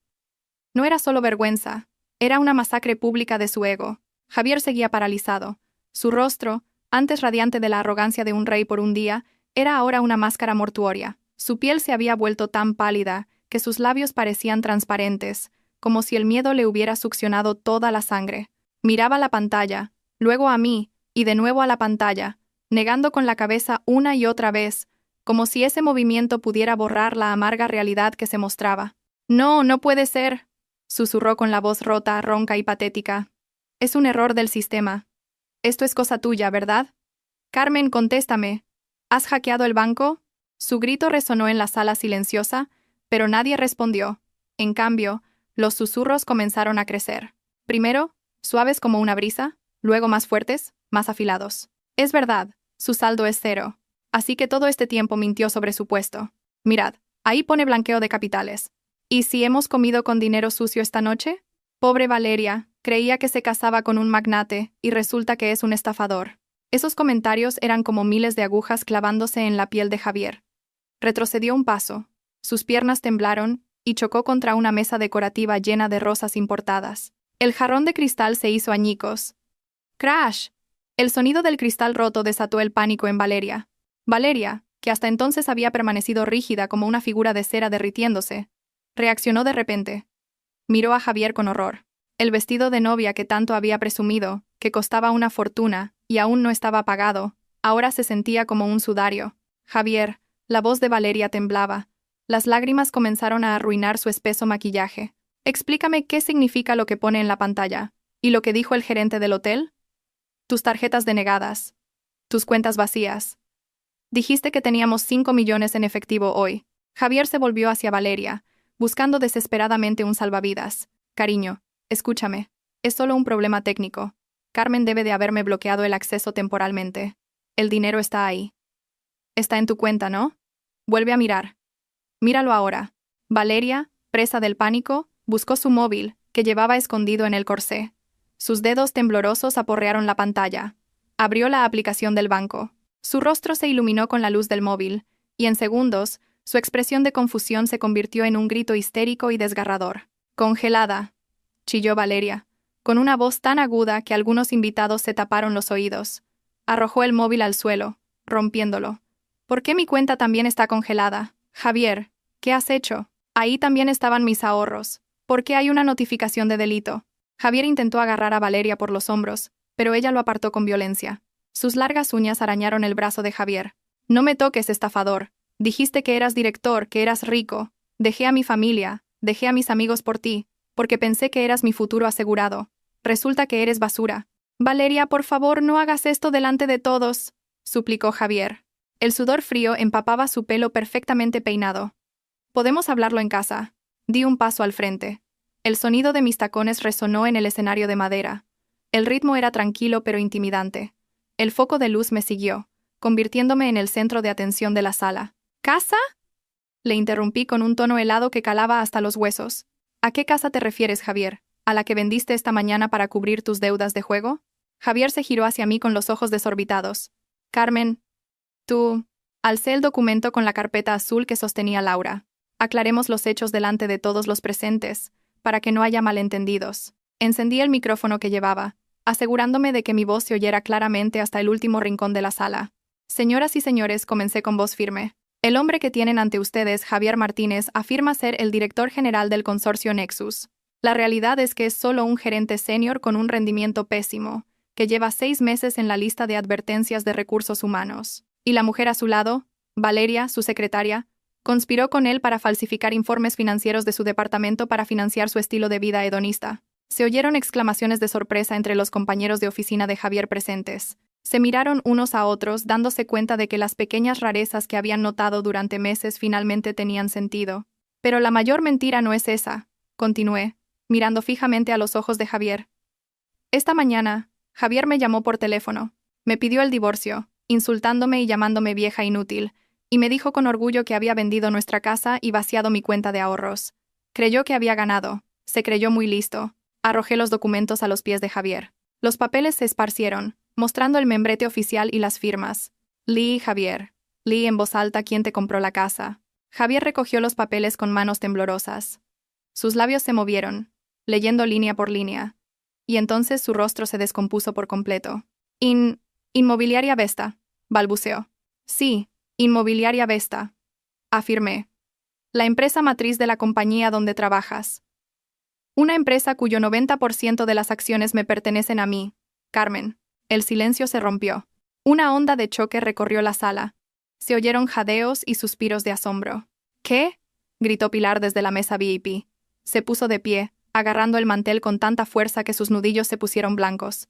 S1: No era solo vergüenza, era una masacre pública de su ego. Javier seguía paralizado. Su rostro, antes radiante de la arrogancia de un rey por un día, era ahora una máscara mortuoria. Su piel se había vuelto tan pálida que sus labios parecían transparentes, como si el miedo le hubiera succionado toda la sangre. Miraba la pantalla, luego a mí, y de nuevo a la pantalla, negando con la cabeza una y otra vez, como si ese movimiento pudiera borrar la amarga realidad que se mostraba. «No, no puede ser», susurró con la voz rota, ronca y patética. «Es un error del sistema. Esto es cosa tuya, ¿verdad? Carmen, contéstame. ¿Has hackeado el banco?» Su grito resonó en la sala silenciosa, pero nadie respondió. En cambio, los susurros comenzaron a crecer. Primero, suaves como una brisa, luego más fuertes, más afilados. «Es verdad, su saldo es 0. Así que todo este tiempo mintió sobre su puesto. Mirad, ahí pone blanqueo de capitales. ¿Y si hemos comido con dinero sucio esta noche? Pobre Valeria, creía que se casaba con un magnate y resulta que es un estafador». Esos comentarios eran como miles de agujas clavándose en la piel de Javier. Retrocedió un paso, sus piernas temblaron y chocó contra una mesa decorativa llena de rosas importadas. El jarrón de cristal se hizo añicos. ¡Crash! El sonido del cristal roto desató el pánico en Valeria. Valeria, que hasta entonces había permanecido rígida como una figura de cera derritiéndose, reaccionó de repente. Miró a Javier con horror. El vestido de novia que tanto había presumido, que costaba una fortuna y aún no estaba pagado, ahora se sentía como un sudario. Javier, la voz de Valeria temblaba. Las lágrimas comenzaron a arruinar su espeso maquillaje. «Explícame qué significa lo que pone en la pantalla. ¿Y lo que dijo el gerente del hotel? Tus tarjetas denegadas. Tus cuentas vacías. Dijiste que teníamos 5 millones en efectivo hoy. Javier se volvió hacia Valeria, buscando desesperadamente un salvavidas. Cariño, escúchame. Es solo un problema técnico. Carmen debe de haberme bloqueado el acceso temporalmente. El dinero está ahí. Está en tu cuenta, ¿no? Vuelve a mirar. Míralo ahora. Valeria, presa del pánico, buscó su móvil, que llevaba escondido en el corsé. Sus dedos temblorosos aporrearon la pantalla. Abrió la aplicación del banco. Su rostro se iluminó con la luz del móvil, y en segundos, su expresión de confusión se convirtió en un grito histérico y desgarrador. «Congelada», chilló Valeria, con una voz tan aguda que algunos invitados se taparon los oídos. Arrojó el móvil al suelo, rompiéndolo. «¿Por qué mi cuenta también está congelada? Javier, ¿qué has hecho? Ahí también estaban mis ahorros. ¿Por qué hay una notificación de delito?» Javier intentó agarrar a Valeria por los hombros, pero ella lo apartó con violencia. Sus largas uñas arañaron el brazo de Javier. «No me toques, estafador. Dijiste que eras director, que eras rico. Dejé a mi familia, dejé a mis amigos por ti, porque pensé que eras mi futuro asegurado. Resulta que eres basura». «Valeria, por favor, no hagas esto delante de todos», suplicó Javier. El sudor frío empapaba su pelo perfectamente peinado. «Podemos hablarlo en casa». Di un paso al frente. El sonido de mis tacones resonó en el escenario de madera. El ritmo era tranquilo pero intimidante. El foco de luz me siguió, convirtiéndome en el centro de atención de la sala. «¿Casa?», le interrumpí con un tono helado que calaba hasta los huesos. «¿A qué casa te refieres, Javier? ¿A la que vendiste esta mañana para cubrir tus deudas de juego?» Javier se giró hacia mí con los ojos desorbitados. «Carmen, tú...» Alcé el documento con la carpeta azul que sostenía Laura. «Aclaremos los hechos delante de todos los presentes, para que no haya malentendidos». Encendí el micrófono que llevaba, asegurándome de que mi voz se oyera claramente hasta el último rincón de la sala. «Señoras y señores», comencé con voz firme. «El hombre que tienen ante ustedes, Javier Martínez, afirma ser el director general del consorcio Nexus. La realidad es que es solo un gerente senior con un rendimiento pésimo, que lleva 6 meses en la lista de advertencias de recursos humanos. Y la mujer a su lado, Valeria, su secretaria, conspiró con él para falsificar informes financieros de su departamento para financiar su estilo de vida hedonista». Se oyeron exclamaciones de sorpresa entre los compañeros de oficina de Javier presentes. Se miraron unos a otros, dándose cuenta de que las pequeñas rarezas que habían notado durante meses finalmente tenían sentido. «Pero la mayor mentira no es esa», continué, mirando fijamente a los ojos de Javier. «Esta mañana, Javier me llamó por teléfono. Me pidió el divorcio, insultándome y llamándome vieja inútil, y me dijo con orgullo que había vendido nuestra casa y vaciado mi cuenta de ahorros. Creyó que había ganado. Se creyó muy listo». Arrojé los documentos a los pies de Javier. Los papeles se esparcieron, mostrando el membrete oficial y las firmas. «Lee, Javier. Lee en voz alta quién te compró la casa». Javier recogió los papeles con manos temblorosas. Sus labios se movieron, leyendo línea por línea. Y entonces su rostro se descompuso por completo. Inmobiliaria Vesta», balbuceó. «Sí, Inmobiliaria Vesta», afirmé. «La empresa matriz de la compañía donde trabajas. Una empresa cuyo 90% de las acciones me pertenecen a mí, Carmen». El silencio se rompió. Una onda de choque recorrió la sala. Se oyeron jadeos y suspiros de asombro. «¿Qué?», gritó Pilar desde la mesa VIP. Se puso de pie, agarrando el mantel con tanta fuerza que sus nudillos se pusieron blancos.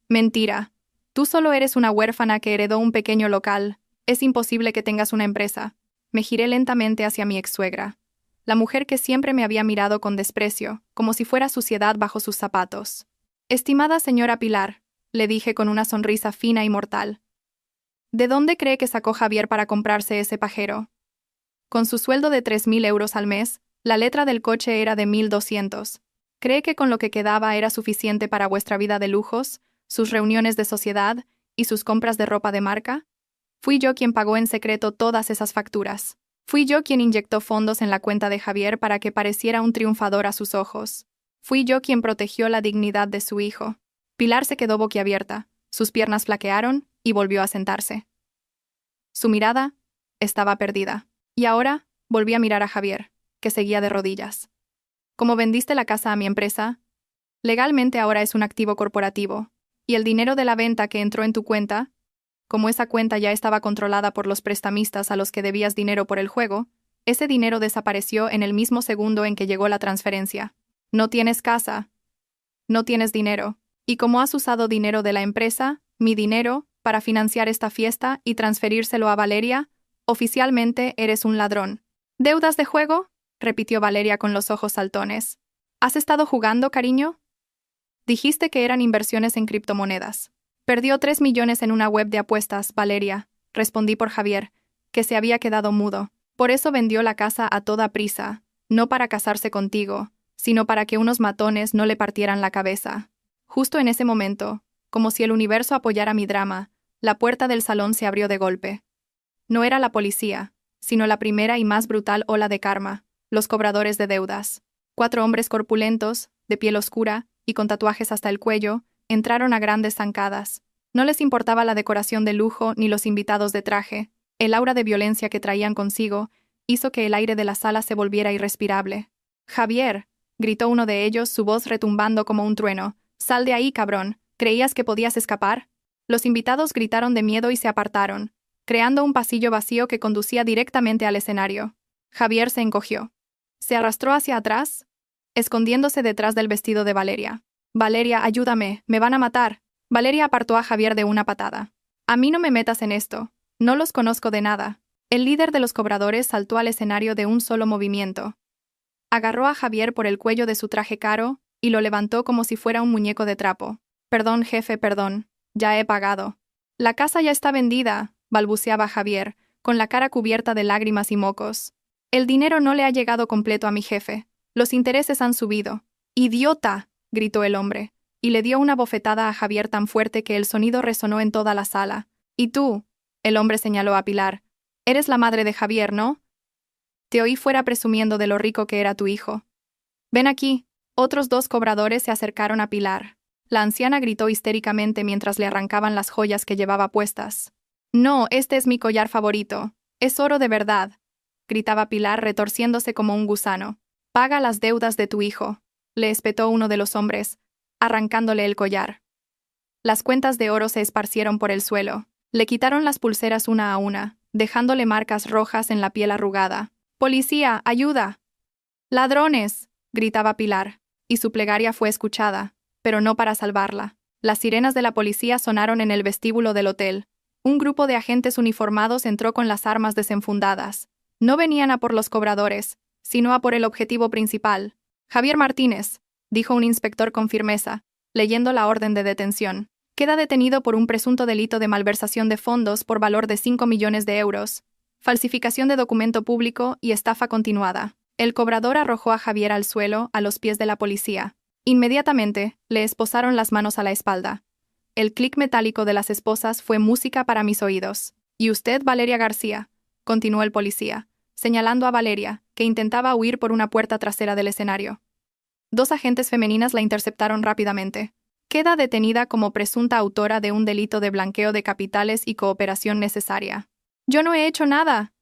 S1: «Mentira. Tú solo eres una huérfana que heredó un pequeño local. Es imposible que tengas una empresa». Me giré lentamente hacia mi ex-suegra. La mujer que siempre me había mirado con desprecio, como si fuera suciedad bajo sus zapatos. «Estimada señora Pilar», le dije con una sonrisa fina y mortal. «¿De dónde cree que sacó Javier para comprarse ese pajero? Con su sueldo de 3.000 euros al mes, la letra del coche era de 1.200. ¿Cree que con lo que quedaba era suficiente para vuestra vida de lujos, sus reuniones de sociedad y sus compras de ropa de marca? Fui yo quien pagó en secreto todas esas facturas. Fui yo quien inyectó fondos en la cuenta de Javier para que pareciera un triunfador a sus ojos. Fui yo quien protegió la dignidad de su hijo». Pilar se quedó boquiabierta, sus piernas flaquearon y volvió a sentarse. Su mirada estaba perdida. Y ahora volví a mirar a Javier, que seguía de rodillas. «Como vendiste la casa a mi empresa, legalmente ahora es un activo corporativo, y el dinero de la venta que entró en tu cuenta, como esa cuenta ya estaba controlada por los prestamistas a los que debías dinero por el juego, ese dinero desapareció en el mismo segundo en que llegó la transferencia. No tienes casa. no tienes dinero. Y como has usado dinero de la empresa, mi dinero, para financiar esta fiesta y transferírselo a Valeria, oficialmente eres un ladrón. ¿Deudas de juego?, repitió Valeria con los ojos saltones. ¿Has estado jugando, cariño? Dijiste que eran inversiones en criptomonedas. Perdió 3 millones en una web de apuestas, Valeria, respondí por Javier, que se había quedado mudo. Por eso vendió la casa a toda prisa, no para casarse contigo, sino para que unos matones no le partieran la cabeza. Justo en ese momento, como si el universo apoyara mi drama, la puerta del salón se abrió de golpe. No era la policía, sino la primera y más brutal ola de karma, los cobradores de deudas. 4 hombres corpulentos, de piel oscura y con tatuajes hasta el cuello, entraron a grandes zancadas. No les importaba la decoración de lujo ni los invitados de traje. El aura de violencia que traían consigo hizo que el aire de la sala se volviera irrespirable. «Javier», gritó uno de ellos, su voz retumbando como un trueno. «Sal de ahí, cabrón. ¿Creías que podías escapar?» Los invitados gritaron de miedo y se apartaron, creando un pasillo vacío que conducía directamente al escenario. Javier se encogió. Se arrastró hacia atrás, escondiéndose detrás del vestido de Valeria. «Valeria, ayúdame, me van a matar». Valeria apartó a Javier de una patada. «A mí no me metas en esto. No los conozco de nada». El líder de los cobradores saltó al escenario de un solo movimiento. Agarró a Javier por el cuello de su traje caro y lo levantó como si fuera un muñeco de trapo. «Perdón, jefe, perdón. Ya he pagado». «La casa ya está vendida», balbuceaba Javier, con la cara cubierta de lágrimas y mocos. «El dinero no le ha llegado completo a mi jefe. Los intereses han subido». «¡Idiota!», gritó el hombre, y le dio una bofetada a Javier tan fuerte que el sonido resonó en toda la sala. «¿Y tú?», el hombre señaló a Pilar. «Eres la madre de Javier, ¿no? Te oí fuera presumiendo de lo rico que era tu hijo. Ven aquí». Otros 2 cobradores se acercaron a Pilar. La anciana gritó histéricamente mientras le arrancaban las joyas que llevaba puestas. «No, este es mi collar favorito. Es oro de verdad», gritaba Pilar retorciéndose como un gusano. «Paga las deudas de tu hijo», le espetó uno de los hombres, arrancándole el collar. Las cuentas de oro se esparcieron por el suelo. Le quitaron las pulseras una a una, dejándole marcas rojas en la piel arrugada. «¡Policía, ayuda!». «¡Ladrones!», gritaba Pilar, y su plegaria fue escuchada, pero no para salvarla. Las sirenas de la policía sonaron en el vestíbulo del hotel. Un grupo de agentes uniformados entró con las armas desenfundadas. No venían a por los cobradores, sino a por el objetivo principal. «Javier Martínez», dijo un inspector con firmeza, leyendo la orden de detención. «Queda detenido por un presunto delito de malversación de fondos por valor de 5 millones de euros, falsificación de documento público y estafa continuada». El cobrador arrojó a Javier al suelo, a los pies de la policía. Inmediatamente, le esposaron las manos a la espalda. El clic metálico de las esposas fue música para mis oídos. «¿Y usted, Valeria García?», continuó el policía, señalando a Valeria, que intentaba huir por una puerta trasera del escenario. 2 agentes femeninas la interceptaron rápidamente. «Queda detenida como presunta autora de un delito de blanqueo de capitales y cooperación necesaria». «Yo no he hecho nada.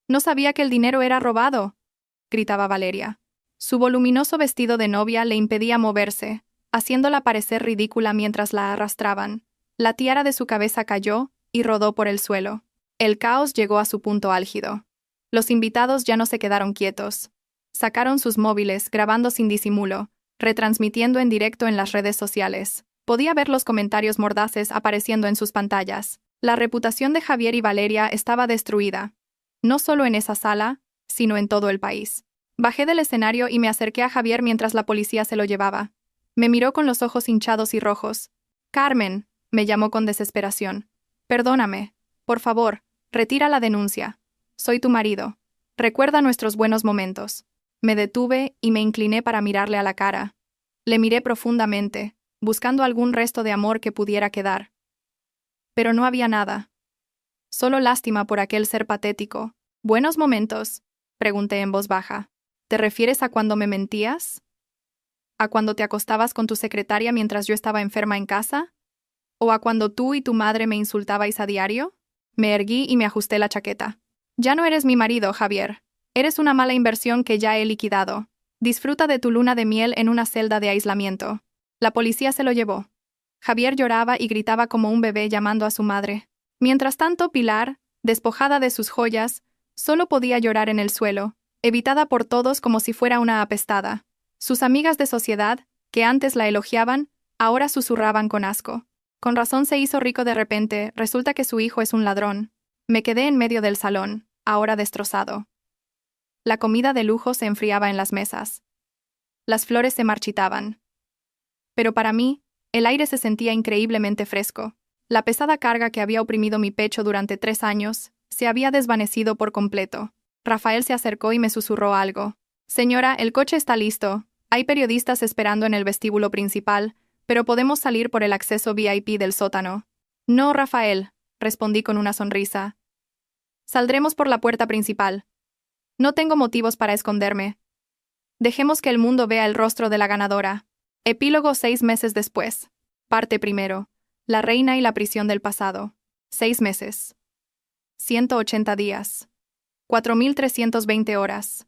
S1: No sabía que el dinero era robado», gritaba Valeria. Su voluminoso vestido de novia le impedía moverse, haciéndola parecer ridícula mientras la arrastraban. La tiara de su cabeza cayó y rodó por el suelo. El caos llegó a su punto álgido. Los invitados ya no se quedaron quietos. Sacaron sus móviles, grabando sin disimulo, retransmitiendo en directo en las redes sociales. Podía ver los comentarios mordaces apareciendo en sus pantallas. La reputación de Javier y Valeria estaba destruida. No solo en esa sala, sino en todo el país. Bajé del escenario y me acerqué a Javier mientras la policía se lo llevaba. Me miró con los ojos hinchados y rojos. «Carmen», me llamó con desesperación. «Perdóname. Por favor, retira la denuncia. Soy tu marido. Recuerda nuestros buenos momentos». Me detuve y me incliné para mirarle a la cara. Le miré profundamente, buscando algún resto de amor que pudiera quedar. Pero no había nada. Solo lástima por aquel ser patético. «¿Buenos momentos?», pregunté en voz baja. «¿Te refieres a cuando me mentías? ¿A cuando te acostabas con tu secretaria mientras yo estaba enferma en casa? ¿O a cuando tú y tu madre me insultabais a diario?» Me erguí y me ajusté la chaqueta. «Ya no eres mi marido, Javier. Eres una mala inversión que ya he liquidado. Disfruta de tu luna de miel en una celda de aislamiento». La policía se lo llevó. Javier lloraba y gritaba como un bebé llamando a su madre. Mientras tanto, Pilar, despojada de sus joyas, solo podía llorar en el suelo, evitada por todos como si fuera una apestada. Sus amigas de sociedad, que antes la elogiaban, ahora susurraban con asco. Con razón se hizo rico de repente, resulta que su hijo es un ladrón. Me quedé en medio del salón, ahora destrozado. La comida de lujo se enfriaba en las mesas. Las flores se marchitaban. Pero para mí, el aire se sentía increíblemente fresco. La pesada carga que había oprimido mi pecho durante 3 años se había desvanecido por completo. Rafael se acercó y me susurró algo. Señora, el coche está listo. Hay periodistas esperando en el vestíbulo principal, pero podemos salir por el acceso VIP del sótano. No, Rafael, respondí con una sonrisa. Saldremos por la puerta principal. No tengo motivos para esconderme. Dejemos que el mundo vea el rostro de la ganadora. Epílogo 6 meses después. Parte primero. La reina y la prisión del pasado. 6 meses. 180 días. 4.320 horas.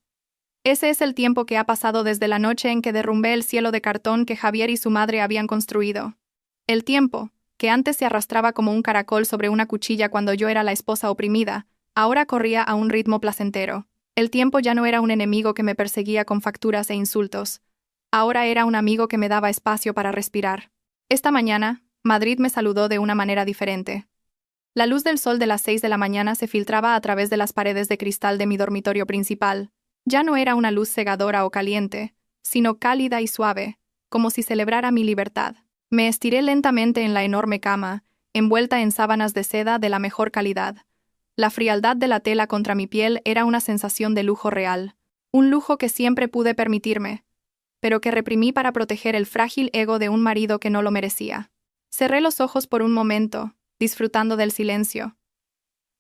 S1: Ese es el tiempo que ha pasado desde la noche en que derrumbé el cielo de cartón que Javier y su madre habían construido. El tiempo, que antes se arrastraba como un caracol sobre una cuchilla cuando yo era la esposa oprimida, ahora corría a un ritmo placentero. El tiempo ya no era un enemigo que me perseguía con facturas e insultos. Ahora era un amigo que me daba espacio para respirar. Esta mañana, Madrid me saludó de una manera diferente. La luz del sol de las 6 de la mañana se filtraba a través de las paredes de cristal de mi dormitorio principal. Ya no era una luz cegadora o caliente, sino cálida y suave, como si celebrara mi libertad. Me estiré lentamente en la enorme cama, envuelta en sábanas de seda de la mejor calidad. La frialdad de la tela contra mi piel era una sensación de lujo real, un lujo que siempre pude permitirme, pero que reprimí para proteger el frágil ego de un marido que no lo merecía. Cerré los ojos por un momento, disfrutando del silencio.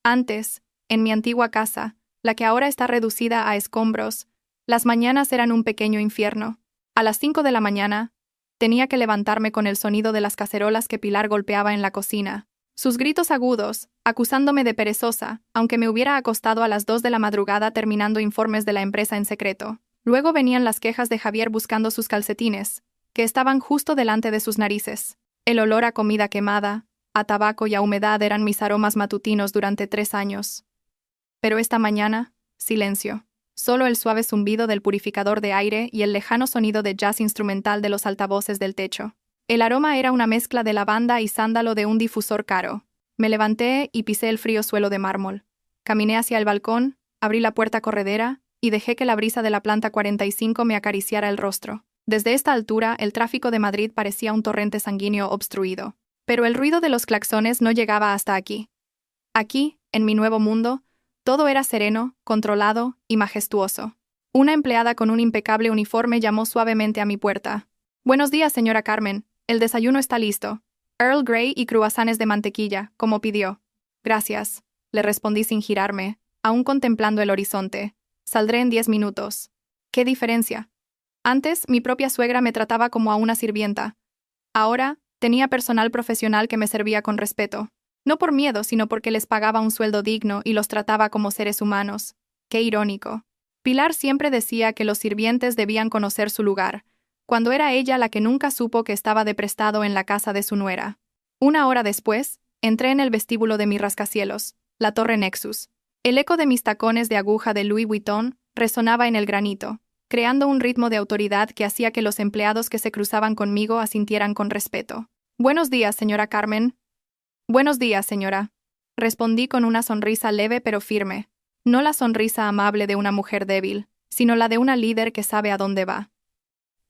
S1: Antes, en mi antigua casa, la que ahora está reducida a escombros, las mañanas eran un pequeño infierno. A las 5 de la mañana, tenía que levantarme con el sonido de las cacerolas que Pilar golpeaba en la cocina. Sus gritos agudos, acusándome de perezosa, aunque me hubiera acostado a las 2 de la madrugada terminando informes de la empresa en secreto. Luego venían las quejas de Javier buscando sus calcetines, que estaban justo delante de sus narices. El olor a comida quemada, a tabaco y a humedad eran mis aromas matutinos durante 3 años. Pero esta mañana, silencio. Solo el suave zumbido del purificador de aire y el lejano sonido de jazz instrumental de los altavoces del techo. El aroma era una mezcla de lavanda y sándalo de un difusor caro. Me levanté y pisé el frío suelo de mármol. Caminé hacia el balcón, abrí la puerta corredera y dejé que la brisa de la planta 45 me acariciara el rostro. Desde esta altura, el tráfico de Madrid parecía un torrente sanguíneo obstruido. Pero el ruido de los claxones no llegaba hasta aquí. Aquí, en mi nuevo mundo, todo era sereno, controlado y majestuoso. Una empleada con un impecable uniforme llamó suavemente a mi puerta. «Buenos días, señora Carmen. El desayuno está listo. Earl Grey y cruasanes de mantequilla, como pidió». «Gracias», le respondí sin girarme, aún contemplando el horizonte. «Saldré en 10 minutos». ¿Qué diferencia? Antes, mi propia suegra me trataba como a una sirvienta. Ahora, tenía personal profesional que me servía con respeto. No por miedo, sino porque les pagaba un sueldo digno y los trataba como seres humanos. Qué irónico. Pilar siempre decía que los sirvientes debían conocer su lugar, cuando era ella la que nunca supo que estaba de prestado en la casa de su nuera. 1 hora después, entré en el vestíbulo de mi rascacielos, la Torre Nexus. El eco de mis tacones de aguja de Louis Vuitton resonaba en el granito, creando un ritmo de autoridad que hacía que los empleados que se cruzaban conmigo asintieran con respeto. «Buenos días, señora Carmen». «Buenos días, señora», respondí con una sonrisa leve pero firme. No la sonrisa amable de una mujer débil, sino la de una líder que sabe a dónde va.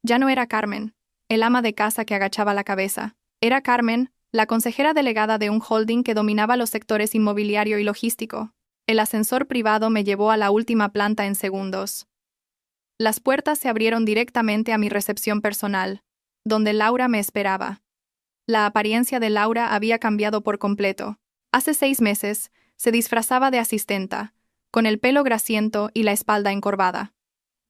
S1: Ya no era Carmen, el ama de casa que agachaba la cabeza. Era Carmen, la consejera delegada de un holding que dominaba los sectores inmobiliario y logístico. El ascensor privado me llevó a la última planta en segundos. Las puertas se abrieron directamente a mi recepción personal, donde Laura me esperaba. La apariencia de Laura había cambiado por completo. Hace 6 meses, se disfrazaba de asistenta, con el pelo grasiento y la espalda encorvada.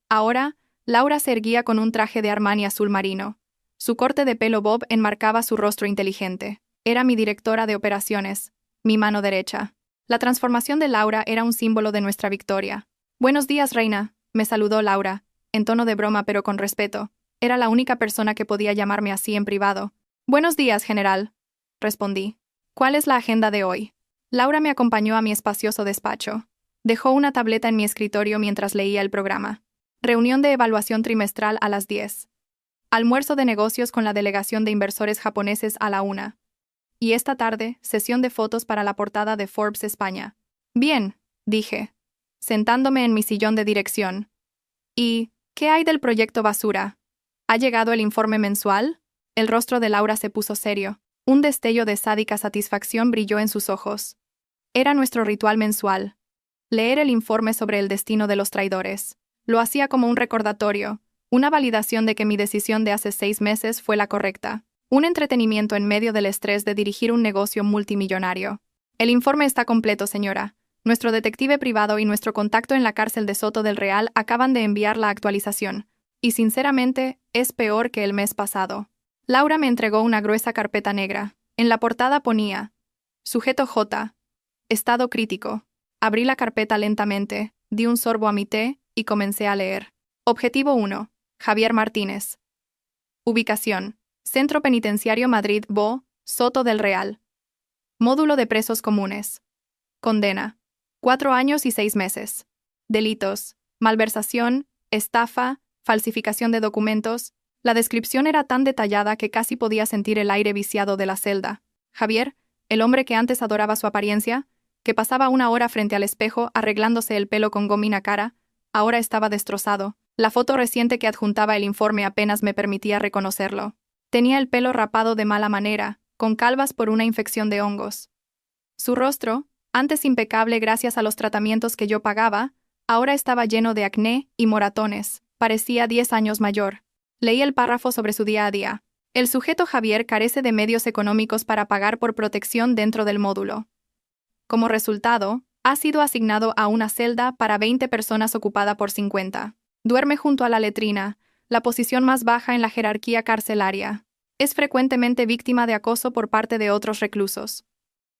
S1: Ahora, Laura se erguía con un traje de Armani azul marino. Su corte de pelo bob enmarcaba su rostro inteligente. Era mi directora de operaciones, mi mano derecha. La transformación de Laura era un símbolo de nuestra victoria. «Buenos días, reina», me saludó Laura, en tono de broma pero con respeto. Era la única persona que podía llamarme así en privado. «Buenos días, general», respondí. «¿Cuál es la agenda de hoy?» Laura me acompañó a mi espacioso despacho. Dejó una tableta en mi escritorio mientras leía el programa. Reunión de evaluación trimestral a las 10. Almuerzo de negocios con la delegación de inversores japoneses a la 1. Y esta tarde, sesión de fotos para la portada de Forbes España. Bien, dije, sentándome en mi sillón de dirección. ¿Y qué hay del proyecto basura? ¿Ha llegado el informe mensual? El rostro de Laura se puso serio. Un destello de sádica satisfacción brilló en sus ojos. Era nuestro ritual mensual. Leer el informe sobre el destino de los traidores. Lo hacía como un recordatorio, una validación de que mi decisión de hace 6 meses fue la correcta. Un entretenimiento en medio del estrés de dirigir un negocio multimillonario. El informe está completo, señora. Nuestro detective privado y nuestro contacto en la cárcel de Soto del Real acaban de enviar la actualización. Y sinceramente, es peor que el mes pasado. Laura me entregó una gruesa carpeta negra. En la portada ponía: Sujeto J. Estado crítico. Abrí la carpeta lentamente, di un sorbo a mi té y comencé a leer. Objetivo 1. Javier Martínez. Ubicación: Centro Penitenciario Madrid Bo, Soto del Real. Módulo de presos comunes. Condena: 4 años y 6 meses. Delitos: malversación, estafa, falsificación de documentos. La descripción era tan detallada que casi podía sentir el aire viciado de la celda. Javier, el hombre que antes adoraba su apariencia, que pasaba 1 hora frente al espejo arreglándose el pelo con gomina cara, ahora estaba destrozado. La foto reciente que adjuntaba el informe apenas me permitía reconocerlo. Tenía el pelo rapado de mala manera, con calvas por una infección de hongos. Su rostro, antes impecable gracias a los tratamientos que yo pagaba, ahora estaba lleno de acné y moratones. Parecía 10 años mayor. Leí el párrafo sobre su día a día. El sujeto Javier carece de medios económicos para pagar por protección dentro del módulo. Como resultado, ha sido asignado a una celda para 20 personas ocupada por 50. Duerme junto a la letrina, la posición más baja en la jerarquía carcelaria. Es frecuentemente víctima de acoso por parte de otros reclusos.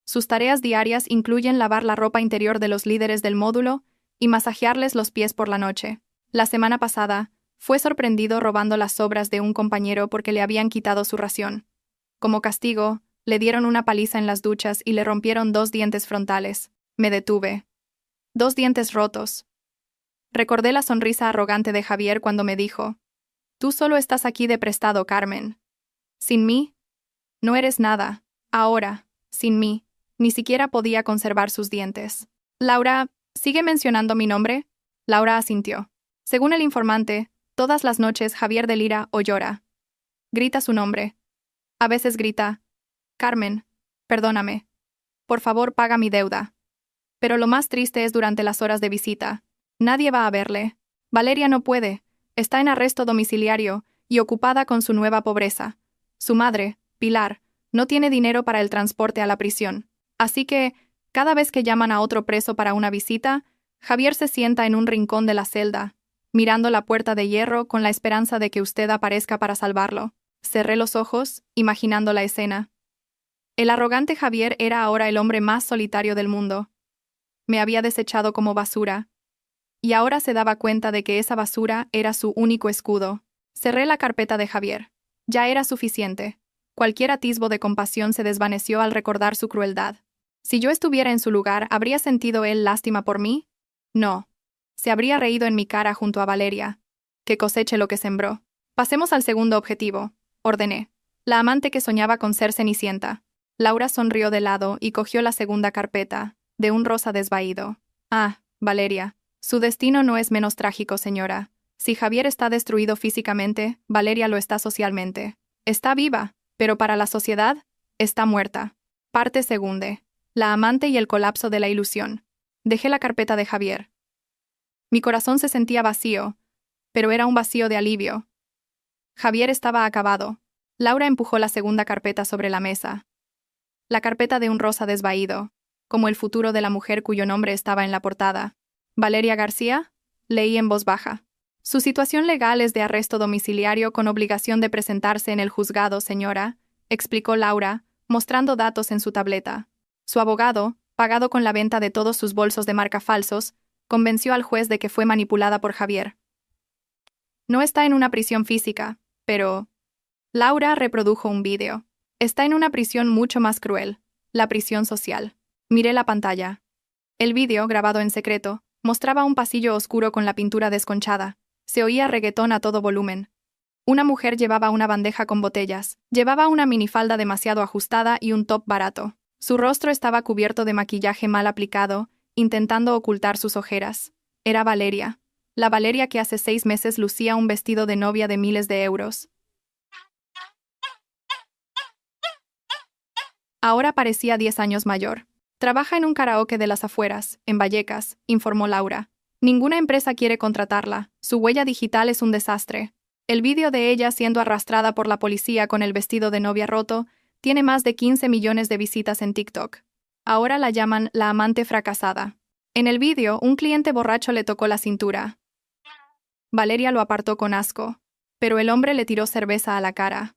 S1: Sus tareas diarias incluyen lavar la ropa interior de los líderes del módulo y masajearles los pies por la noche. La semana pasada, fue sorprendido robando las sobras de un compañero porque le habían quitado su ración. Como castigo, le dieron una paliza en las duchas y le rompieron 2 dientes frontales. Me detuve. 2 dientes rotos. Recordé la sonrisa arrogante de Javier cuando me dijo: Tú solo estás aquí de prestado, Carmen. Sin mí, no eres nada. Ahora, sin mí, ni siquiera podía conservar sus dientes. Laura, ¿sigue mencionando mi nombre? Laura asintió. Según el informante, todas las noches Javier delira o llora. Grita su nombre. A veces grita: Carmen, perdóname. Por favor, paga mi deuda. Pero lo más triste es durante las horas de visita. Nadie va a verle. Valeria no puede. Está en arresto domiciliario y ocupada con su nueva pobreza. Su madre, Pilar, no tiene dinero para el transporte a la prisión. Así que, cada vez que llaman a otro preso para una visita, Javier se sienta en un rincón de la celda, mirando la puerta de hierro con la esperanza de que usted aparezca para salvarlo. Cerré los ojos, imaginando la escena. El arrogante Javier era ahora el hombre más solitario del mundo. Me había desechado como basura. Y ahora se daba cuenta de que esa basura era su único escudo. Cerré la carpeta de Javier. Ya era suficiente. Cualquier atisbo de compasión se desvaneció al recordar su crueldad. Si yo estuviera en su lugar, ¿habría sentido él lástima por mí? No. Se habría reído en mi cara junto a Valeria. Que coseche lo que sembró. Pasemos al segundo objetivo, ordené. La amante que soñaba con ser Cenicienta. Laura sonrió de lado y cogió la segunda carpeta, de un rosa desvaído. Ah, Valeria. Su destino no es menos trágico, señora. Si Javier está destruido físicamente, Valeria lo está socialmente. Está viva, pero para la sociedad, está muerta. Parte segunda. La amante y el colapso de la ilusión. Dejé la carpeta de Javier. Mi corazón se sentía vacío, pero era un vacío de alivio. Javier estaba acabado. Laura empujó la segunda carpeta sobre la mesa. La carpeta de un rosa desvaído, como el futuro de la mujer cuyo nombre estaba en la portada. Valeria García, leí en voz baja. Su situación legal es de arresto domiciliario con obligación de presentarse en el juzgado, señora, explicó Laura, mostrando datos en su tableta. Su abogado, pagado con la venta de todos sus bolsos de marca falsos, convenció al juez de que fue manipulada por Javier. No está en una prisión física, pero... Laura reprodujo un vídeo. Está en una prisión mucho más cruel, la prisión social. Miré la pantalla. El vídeo, grabado en secreto, mostraba un pasillo oscuro con la pintura desconchada. Se oía reggaetón a todo volumen. Una mujer llevaba una bandeja con botellas. Llevaba una minifalda demasiado ajustada y un top barato. Su rostro estaba cubierto de maquillaje mal aplicado, intentando ocultar sus ojeras. Era Valeria. La Valeria que hace 6 meses lucía un vestido de novia de miles de euros. Ahora parecía 10 años mayor. Trabaja en un karaoke de las afueras, en Vallecas, informó Laura. Ninguna empresa quiere contratarla. Su huella digital es un desastre. El vídeo de ella siendo arrastrada por la policía con el vestido de novia roto tiene más de 15 millones de visitas en TikTok. Ahora la llaman la amante fracasada. En el vídeo, un cliente borracho le tocó la cintura. Valeria lo apartó con asco, pero el hombre le tiró cerveza a la cara.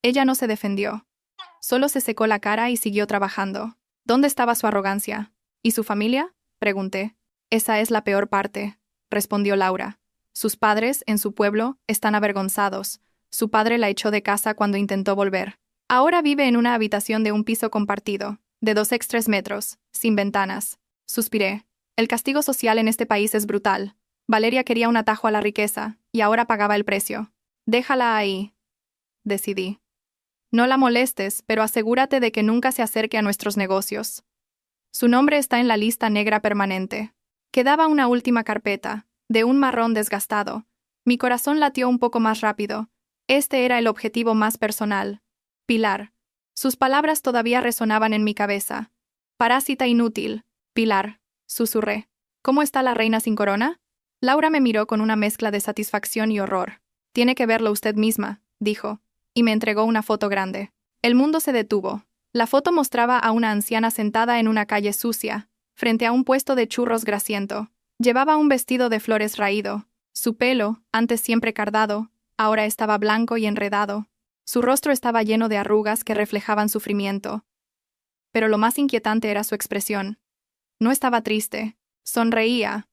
S1: Ella no se defendió. Solo se secó la cara y siguió trabajando. ¿Dónde estaba su arrogancia? ¿Y su familia? Pregunté. Esa es la peor parte, respondió Laura. Sus padres, en su pueblo, están avergonzados. Su padre la echó de casa cuando intentó volver. Ahora vive en una habitación de un piso compartido, de 2 x 3 metros, sin ventanas. Suspiré. El castigo social en este país es brutal. Valeria quería un atajo a la riqueza, y ahora pagaba el precio. Déjala ahí, decidí. No la molestes, pero asegúrate de que nunca se acerque a nuestros negocios. Su nombre está en la lista negra permanente. Quedaba una última carpeta, de un marrón desgastado. Mi corazón latió un poco más rápido. Este era el objetivo más personal. Pilar. Sus palabras todavía resonaban en mi cabeza. Parásita inútil. Pilar, susurré. ¿Cómo está la reina sin corona? Laura me miró con una mezcla de satisfacción y horror. Tiene que verlo usted misma, dijo, y me entregó una foto grande. El mundo se detuvo. La foto mostraba a una anciana sentada en una calle sucia, frente a un puesto de churros grasiento. Llevaba un vestido de flores raído. Su pelo, antes siempre cardado, ahora estaba blanco y enredado. Su rostro estaba lleno de arrugas que reflejaban sufrimiento. Pero lo más inquietante era su expresión. No estaba triste. Sonreía.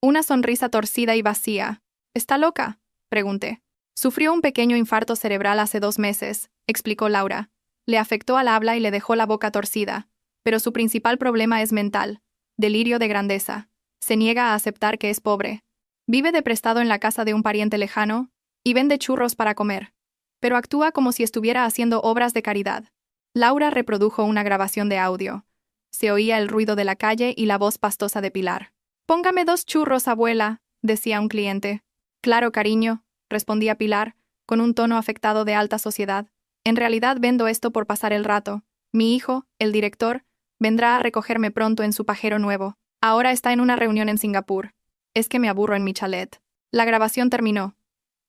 S1: Una sonrisa torcida y vacía. ¿Está loca?, pregunté. Sufrió un pequeño infarto cerebral hace 2 meses, explicó Laura. Le afectó al habla y le dejó la boca torcida. Pero su principal problema es mental. Delirio de grandeza. Se niega a aceptar que es pobre. Vive de prestado en la casa de un pariente lejano y vende churros para comer. Pero actúa como si estuviera haciendo obras de caridad. Laura reprodujo una grabación de audio. Se oía el ruido de la calle y la voz pastosa de Pilar. «Póngame 2 churros, abuela», decía un cliente. «Claro, cariño», respondía Pilar, con un tono afectado de alta sociedad. «En realidad vendo esto por pasar el rato. Mi hijo, el director, vendrá a recogerme pronto en su pajero nuevo. Ahora está en una reunión en Singapur. Es que me aburro en mi chalet». La grabación terminó.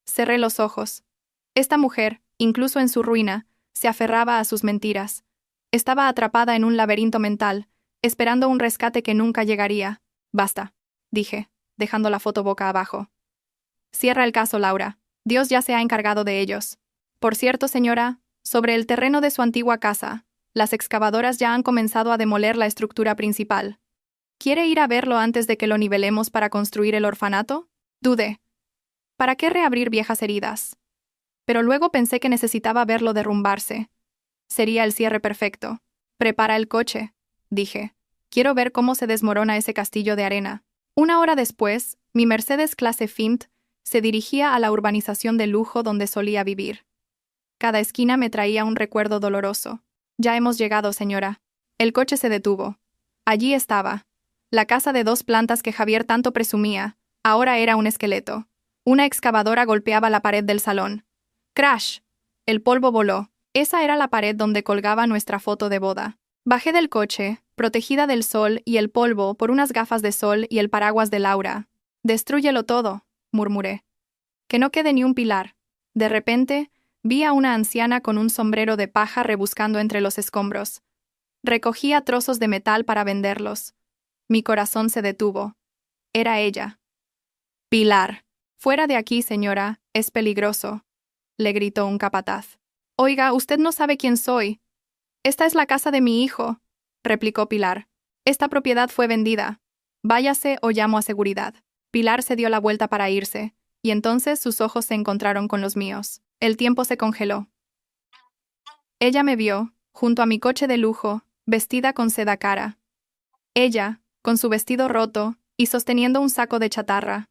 S1: Cerré los ojos. Esta mujer, incluso en su ruina, se aferraba a sus mentiras. Estaba atrapada en un laberinto mental, esperando un rescate que nunca llegaría. «Basta», dije, dejando la foto boca abajo. «Cierra el caso, Laura. Dios ya se ha encargado de ellos. Por cierto, señora, sobre el terreno de su antigua casa, las excavadoras ya han comenzado a demoler la estructura principal. ¿Quiere ir a verlo antes de que lo nivelemos para construir el orfanato?». Dudé. ¿Para qué reabrir viejas heridas? Pero luego pensé que necesitaba verlo derrumbarse. Sería el cierre perfecto. «Prepara el coche», dije. «Quiero ver cómo se desmorona ese castillo de arena». 1 hora después, mi Mercedes clase Fint se dirigía a la urbanización de lujo donde solía vivir. Cada esquina me traía un recuerdo doloroso. «Ya hemos llegado, señora». El coche se detuvo. Allí estaba. La casa de 2 plantas que Javier tanto presumía, ahora era un esqueleto. Una excavadora golpeaba la pared del salón. ¡Crash! El polvo voló. Esa era la pared donde colgaba nuestra foto de boda. Bajé del coche, protegida del sol y el polvo por unas gafas de sol y el paraguas de Laura. «Destrúyelo todo», murmuré. «Que no quede ni un pilar». De repente, vi a una anciana con un sombrero de paja rebuscando entre los escombros. Recogía trozos de metal para venderlos. Mi corazón se detuvo. Era ella. «Pilar. Fuera de aquí, señora, es peligroso», le gritó un capataz. «Oiga, usted no sabe quién soy». «Esta es la casa de mi hijo», replicó Pilar. «Esta propiedad fue vendida. Váyase o llamo a seguridad». Pilar se dio la vuelta para irse, y entonces sus ojos se encontraron con los míos. El tiempo se congeló. Ella me vio, junto a mi coche de lujo, vestida con seda cara. Ella, con su vestido roto y sosteniendo un saco de chatarra.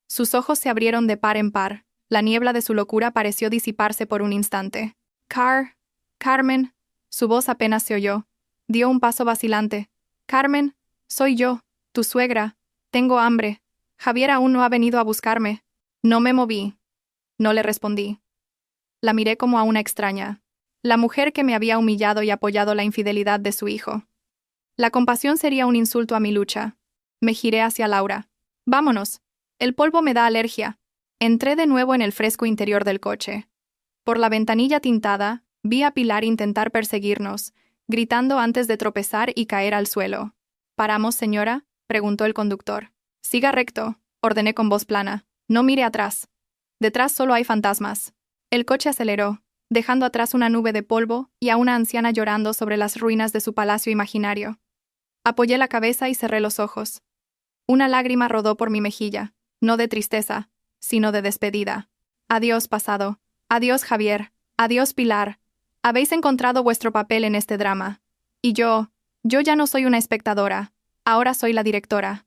S1: Sus ojos se abrieron de par en par. La niebla de su locura pareció disiparse por un instante. Carmen. Su voz apenas se oyó. Dio un paso vacilante. Carmen, soy yo, tu suegra. Tengo hambre. Javier aún no ha venido a buscarme. No me moví. No le respondí. La miré como a una extraña. La mujer que me había humillado y apoyado la infidelidad de su hijo. La compasión sería un insulto a mi lucha. Me giré hacia Laura. Vámonos. El polvo me da alergia. Entré de nuevo en el fresco interior del coche. Por la ventanilla tintada, vi a Pilar intentar perseguirnos, gritando antes de tropezar y caer al suelo. ¿Paramos, señora?, preguntó el conductor. Siga recto, ordené con voz plana. No mire atrás. Detrás solo hay fantasmas. El coche aceleró, dejando atrás una nube de polvo y a una anciana llorando sobre las ruinas de su palacio imaginario. Apoyé la cabeza y cerré los ojos. Una lágrima rodó por mi mejilla, no de tristeza, sino de despedida. Adiós, pasado. Adiós, Javier. Adiós, Pilar. Habéis encontrado vuestro papel en este drama. Y yo ya no soy una espectadora, ahora soy la directora.